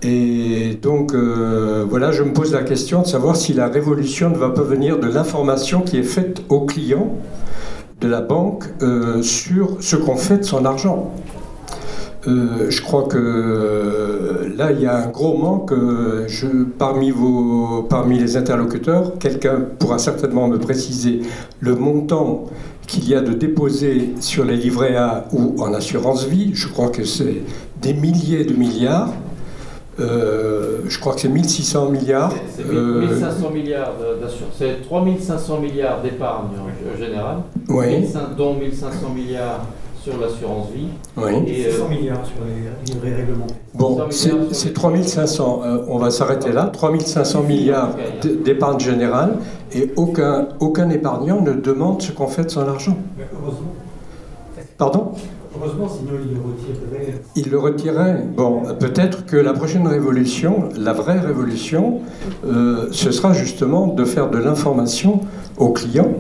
[SPEAKER 10] Et donc, voilà, je me pose la question de savoir si la révolution ne va pas venir de l'information qui est faite aux clients de la banque sur ce qu'on fait de son argent. Je crois que là, il y a un gros manque. Parmi les interlocuteurs, quelqu'un pourra certainement me préciser le montant qu'il y a de déposés sur les livrets A ou en assurance vie. Je crois que c'est des milliers de milliards. Je crois que c'est 1600 milliards.
[SPEAKER 8] C'est 1500 milliards d'assurance. C'est 3500 milliards d'épargne en général,
[SPEAKER 10] oui.
[SPEAKER 8] Dont 1500 milliards sur l'assurance vie.
[SPEAKER 10] Oui.
[SPEAKER 8] Et
[SPEAKER 7] 100 milliards sur les livrets réglementés.
[SPEAKER 10] Bon, c'est 3500, on va s'arrêter là, 3500 milliards d'épargne générale, et aucun épargnant ne demande ce qu'on fait de son argent.
[SPEAKER 7] Heureusement.
[SPEAKER 10] Pardon ?
[SPEAKER 7] Heureusement, sinon il le retirerait.
[SPEAKER 10] Il le retirerait. Bon, peut-être que la prochaine révolution, la vraie révolution, ce sera justement de faire de l'information aux clients.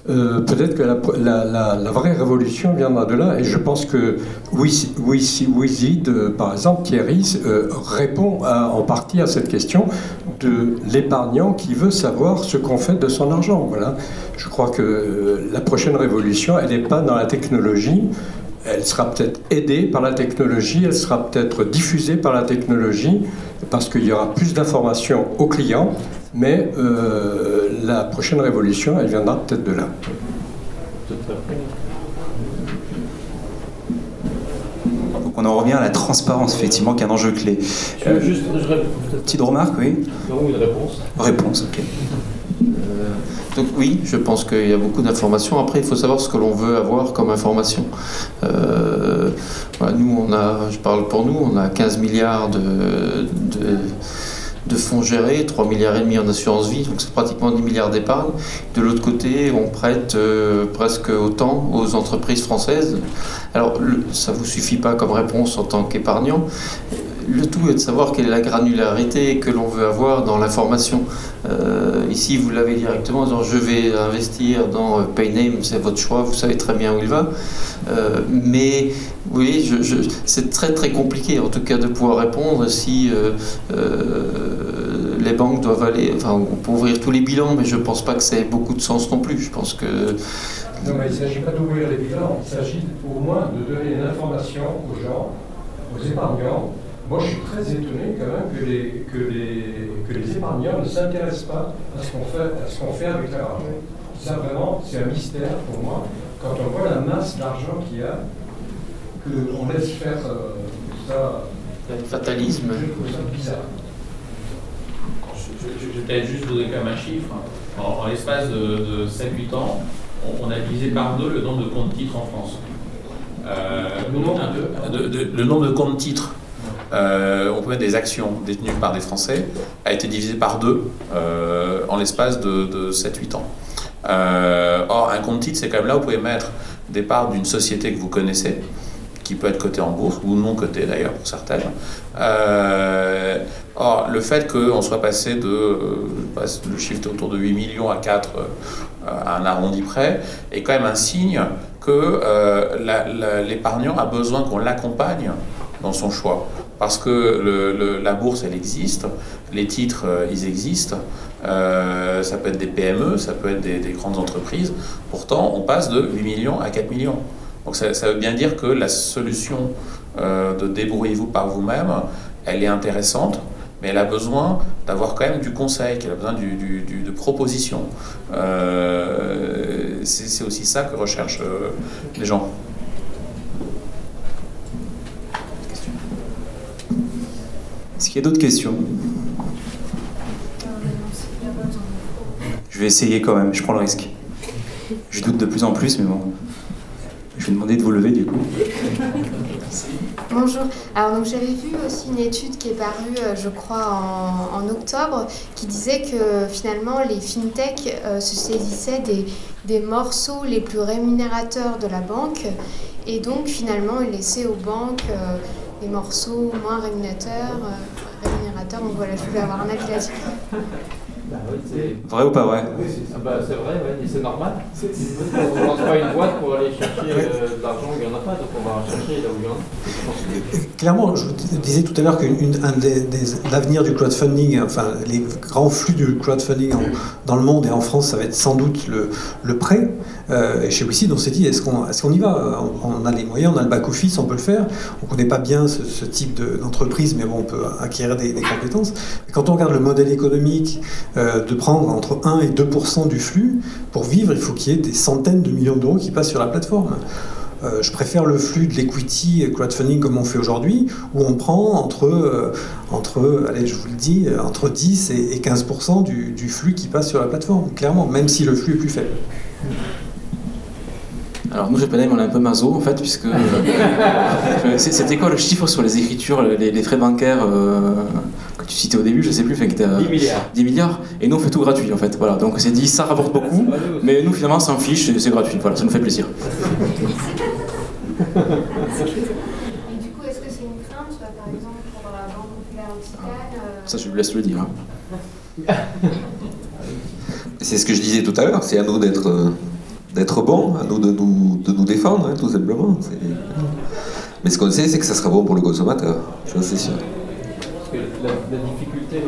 [SPEAKER 10] Peut-être que la vraie révolution viendra de là, et je pense que Wizid, par exemple, Thierry, répond en partie à cette question de l'épargnant qui veut savoir ce qu'on fait de son argent. Voilà. Je crois que la prochaine révolution, elle n'est pas dans la technologie. Elle sera peut-être aidée par la technologie, elle sera peut-être diffusée par la technologie, parce qu'il y aura plus d'informations aux clients, mais la prochaine révolution, elle viendra peut-être de là.
[SPEAKER 1] Donc on en revient à la transparence, effectivement, qui est un enjeu clé. Petite remarque, oui.
[SPEAKER 8] Non, une réponse.
[SPEAKER 1] Réponse, ok.
[SPEAKER 3] Donc oui, je pense qu'il y a beaucoup d'informations. Après, il faut savoir ce que l'on veut avoir comme information. Voilà, nous, je parle pour nous, on a 15 milliards de fonds gérés, 3,5 milliards en assurance vie, donc c'est pratiquement 10 milliards d'épargne. De l'autre côté, on prête presque autant aux entreprises françaises. Alors, ça ne vous suffit pas comme réponse en tant qu'épargnant. Le tout est de savoir quelle est la granularité que l'on veut avoir dans l'information. Ici, vous l'avez directement en disant je vais investir dans Payname, c'est votre choix, vous savez très bien où il va. Mais oui, c'est très très compliqué en tout cas de pouvoir répondre si les banques doivent aller. Enfin, on peut ouvrir tous les bilans, mais je ne pense pas que ça ait beaucoup de sens non plus. Je pense que.
[SPEAKER 10] Non, mais il ne s'agit pas d'ouvrir les bilans, il s'agit au moins de donner une information aux gens, aux épargnants. Moi, je suis très étonné quand même que les épargnants ne s'intéressent pas à ce qu'on fait avec leur argent. Ça, vraiment, c'est un mystère pour moi. Quand on voit la masse d'argent qu'il y a, qu'on laisse faire ça...
[SPEAKER 3] Fatalisme.
[SPEAKER 10] Je trouve ça bizarre.
[SPEAKER 5] Je peut-être juste vous donner quand même un chiffre. En l'espace de 7-8 ans, on a divisé par 2 le nombre de comptes titres en France. Le nombre de comptes titres. On peut mettre des actions détenues par des Français, a été divisé par 2 en l'espace de 7-8 ans. Or, un compte titre, c'est quand même là où vous pouvez mettre des parts d'une société que vous connaissez, qui peut être cotée en bourse, ou non cotée d'ailleurs pour certaines. Or, le fait qu'on soit passé le chiffre autour de 8 millions à 4 à un arrondi près, est quand même un signe que l'épargnant a besoin qu'on l'accompagne dans son choix. Parce que la bourse, elle existe, les titres, ils existent, ça peut être des PME, ça peut être des grandes entreprises. Pourtant, on passe de 8 millions à 4 millions. Donc ça veut bien dire que la solution de débrouillez-vous par vous-même, elle est intéressante, mais elle a besoin d'avoir quand même du conseil, elle a besoin de propositions. C'est aussi ça que recherchent les gens.
[SPEAKER 1] Est-ce qu'il y a d'autres questions? Je vais essayer quand même, je prends le risque. Je doute de plus en plus, mais bon. Je vais demander de vous lever du coup.
[SPEAKER 11] Bonjour. Alors donc j'avais vu aussi une étude qui est parue, je crois, en octobre, qui disait que finalement les fintech se saisissaient des morceaux les plus rémunérateurs de la banque, et donc finalement ils laissaient aux banques les morceaux moins rémunérateurs. Donc voilà, je voulais avoir un avis là-dessus.
[SPEAKER 8] Bah oui, c'est...
[SPEAKER 1] Vrai ou pas vrai?
[SPEAKER 8] Ah bah, c'est vrai, ouais, et c'est normal. On ne lance pas une boîte pour aller chercher de l'argent où il n'y en a pas, donc on va en chercher là où il y en a.
[SPEAKER 7] Clairement, je vous disais tout à l'heure que l'avenir du crowdfunding, enfin les grands flux du crowdfunding dans le monde et en France, ça va être sans doute le prêt. Et chez WeSeed, on s'est dit, est-ce qu'on y va? On a les moyens, on a le back-office, on peut le faire. On ne connaît pas bien ce type d'entreprise, mais bon, on peut acquérir des compétences. Mais quand on regarde le modèle économique, de prendre entre 1 et 2% du flux, pour vivre, il faut qu'il y ait des centaines de millions d'euros qui passent sur la plateforme. Je préfère le flux de l'equity crowdfunding comme on fait aujourd'hui, où on prend allez, je vous le dis, entre 10 et 15% du flux qui passe sur la plateforme, clairement, même si le flux est plus faible.
[SPEAKER 4] Alors nous, chez PNM, on est un peu maso, en fait, puisque... c'était quoi le chiffre sur les écritures, les frais bancaires que tu citais au début, je sais plus, 10
[SPEAKER 8] milliards.
[SPEAKER 4] 10 milliards, et nous, on fait tout gratuit, en fait. Voilà. Donc on s'est dit, ça rapporte beaucoup, mais nous, finalement, on s'en fiche, c'est gratuit. Voilà, ça nous fait plaisir.
[SPEAKER 11] Et du coup, est-ce que c'est une crainte, par exemple, pour la Banque Populaire Occitane
[SPEAKER 4] Ça, je vous laisse le dire. Hein.
[SPEAKER 2] C'est ce que je disais tout à l'heure, c'est à nous d'être bons, à nous de nous défendre, hein, tout simplement. Mais ce qu'on sait, c'est que ça sera bon pour le consommateur, ça c'est sûr.
[SPEAKER 8] Parce que la difficulté,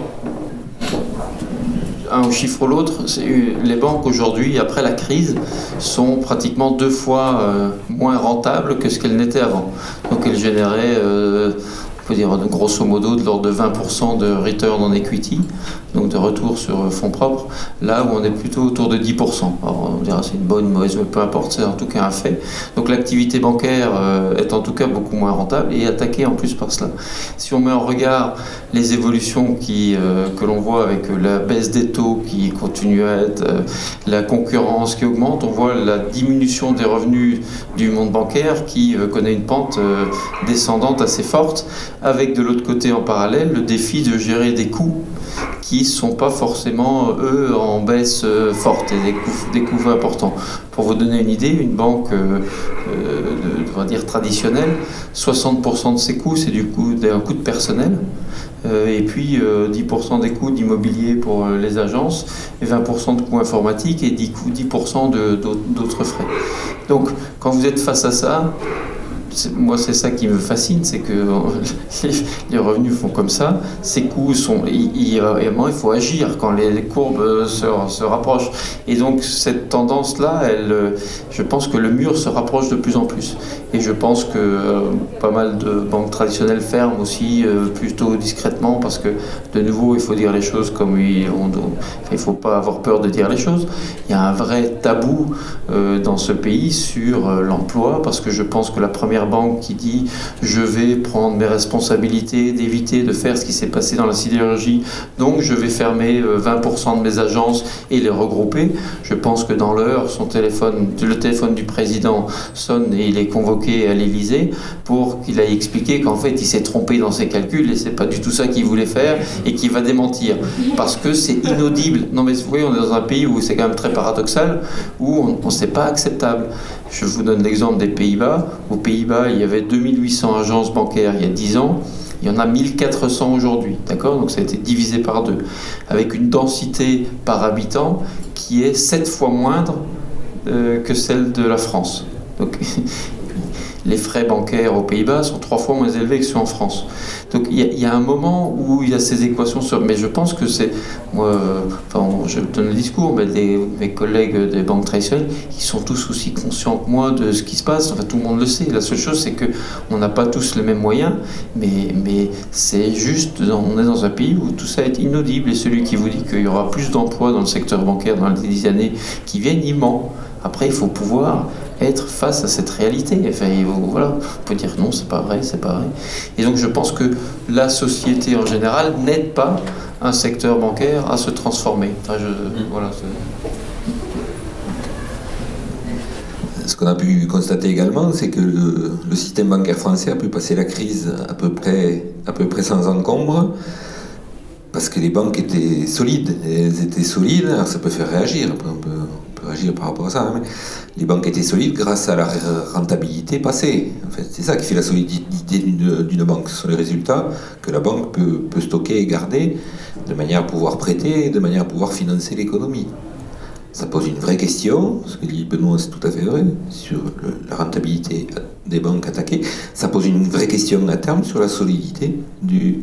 [SPEAKER 3] un chiffre ou l'autre, les banques aujourd'hui, après la crise, sont pratiquement 2 fois moins rentables que ce qu'elles n'étaient avant. Donc elles généraient, on peut dire grosso modo, de l'ordre de 20% de return on equity, donc de retour sur fonds propres, là où on est plutôt autour de 10%. Alors on dira c'est une bonne, une mauvaise, mais peu importe, c'est en tout cas un fait. Donc l'activité bancaire est en tout cas beaucoup moins rentable et attaquée en plus par cela. Si on met en regard les évolutions que l'on voit avec la baisse des taux qui continue à être, la concurrence qui augmente, on voit la diminution des revenus du monde bancaire qui connaît une pente descendante assez forte, avec de l'autre côté en parallèle le défi de gérer des coûts qui ne sont pas forcément, eux, en baisse forte et des coûts importants. Pour vous donner une idée, une banque on va dire traditionnelle, 60% de ses coûts, c'est un coût de personnel, et puis 10% des coûts d'immobilier pour les agences, et 20% de coûts informatiques, et 10% d'autres frais. Donc, quand vous êtes face à ça, moi, c'est ça qui me fascine, c'est que les revenus font comme ça, ces coûts sont... il faut agir quand les courbes se rapprochent. Et donc, cette tendance-là, je pense que le mur se rapproche de plus en plus. Et je pense que pas mal de banques traditionnelles ferment aussi plutôt discrètement, parce que, de nouveau, il faut dire les choses comme il ne faut pas avoir peur de dire les choses. Il y a un vrai tabou dans ce pays sur l'emploi, parce que je pense que la première banque qui dit je vais prendre mes responsabilités d'éviter de faire ce qui s'est passé dans la sidérurgie, donc je vais fermer 20% de mes agences et les regrouper. Je pense que dans l'heure, le téléphone du président sonne et il est convoqué à l'Élysée pour qu'il aille expliquer qu'en fait il s'est trompé dans ses calculs et c'est pas du tout ça qu'il voulait faire et qu'il va démentir parce que c'est inaudible. Non mais vous voyez, on est dans un pays où c'est quand même très paradoxal, où c'est pas acceptable. Je vous donne l'exemple des Pays-Bas. Aux Pays-Bas, il y avait 2800 agences bancaires il y a 10 ans. Il y en a 1400 aujourd'hui, d'accord? Donc ça a été divisé par 2, avec une densité par habitant qui est 7 fois moindre que celle de la France. Donc les frais bancaires aux Pays-Bas sont 3 fois moins élevés que ceux en France. Donc il y a un moment où il y a ces équations mais je pense que c'est... Moi, je donne le discours, mais mes collègues des banques traditionnelles, ils sont tous aussi conscients que moi de ce qui se passe. Enfin, tout le monde le sait. La seule chose, c'est qu'on n'a pas tous les mêmes moyens, mais c'est juste, on est dans un pays où tout ça est inaudible, et celui qui vous dit qu'il y aura plus d'emplois dans le secteur bancaire dans les 10 années qui viennent, il ment. Après, il faut pouvoir être face à cette réalité. Enfin, voilà, on peut dire non, c'est pas vrai, c'est pas vrai. Et donc, je pense que la société en général n'aide pas un secteur bancaire à se transformer. Enfin, voilà.
[SPEAKER 2] Ce qu'on a pu constater également, c'est que le système bancaire français a pu passer la crise à peu près sans encombre, parce que les banques étaient solides. Et elles étaient solides, alors ça peut faire réagir. On peut réagir par rapport à ça, hein, mais les banques étaient solides grâce à la rentabilité passée. En fait, c'est ça qui fait la solidité d'une banque. Ce sont les résultats que la banque peut stocker et garder de manière à pouvoir prêter, de manière à pouvoir financer l'économie. Ça pose une vraie question, ce que dit Benoît, c'est tout à fait vrai, sur la rentabilité des banques attaquées. Ça pose une vraie question à terme sur la solidité du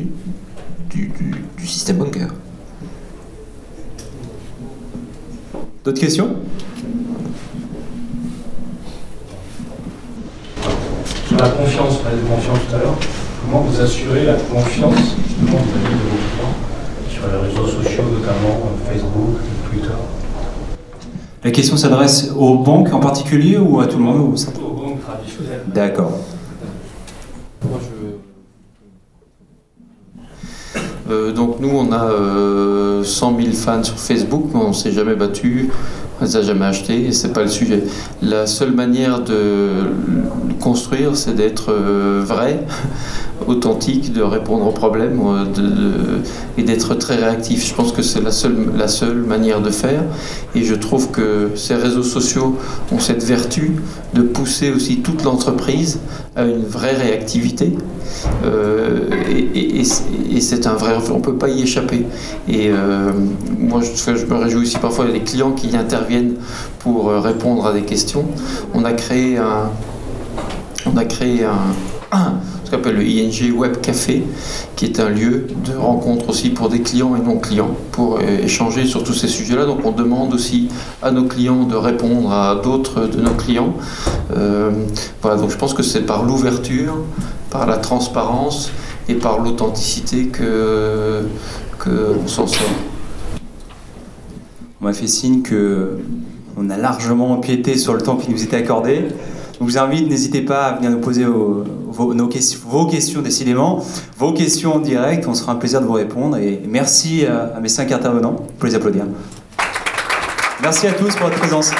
[SPEAKER 2] système bancaire.
[SPEAKER 1] D'autres questions?
[SPEAKER 12] Sur la confiance, on parlait de confiance tout à l'heure. Comment vous assurez la confiance de vos clients sur les réseaux sociaux, notamment Facebook, Twitter?
[SPEAKER 1] La question s'adresse aux banques en particulier ou à tout le monde ou...
[SPEAKER 12] Aux banques traditionnelles.
[SPEAKER 1] D'accord.
[SPEAKER 3] Donc nous, on a 100 000 fans sur Facebook, mais on ne s'est jamais battu, on ne les a jamais achetés, et ce n'est pas le sujet. La seule manière de construire, c'est d'être vrai, authentique, de répondre aux problèmes et d'être très réactif. Je pense que c'est la seule manière de faire, et je trouve que ces réseaux sociaux ont cette vertu de pousser aussi toute l'entreprise à une vraie réactivité, et c'est un vrai, on ne peut pas y échapper. Et moi je me réjouis aussi parfois des clients qui interviennent pour répondre à des questions. On a créé ce qu'on appelle le ING Web Café, qui est un lieu de rencontre aussi pour des clients et non-clients, pour échanger sur tous ces sujets-là. Donc on demande aussi à nos clients de répondre à d'autres de nos clients. Voilà, donc je pense que c'est par l'ouverture, par la transparence et par l'authenticité qu'on s'en sort.
[SPEAKER 1] On m'a fait signe qu'on a largement empiété sur le temps qui nous était accordé. Donc je vous invite, n'hésitez pas à venir nous poser vos questions décidément, vos questions en direct, on sera un plaisir de vous répondre. Et merci à mes 5 intervenants, pour les applaudir. Merci à tous pour votre présence.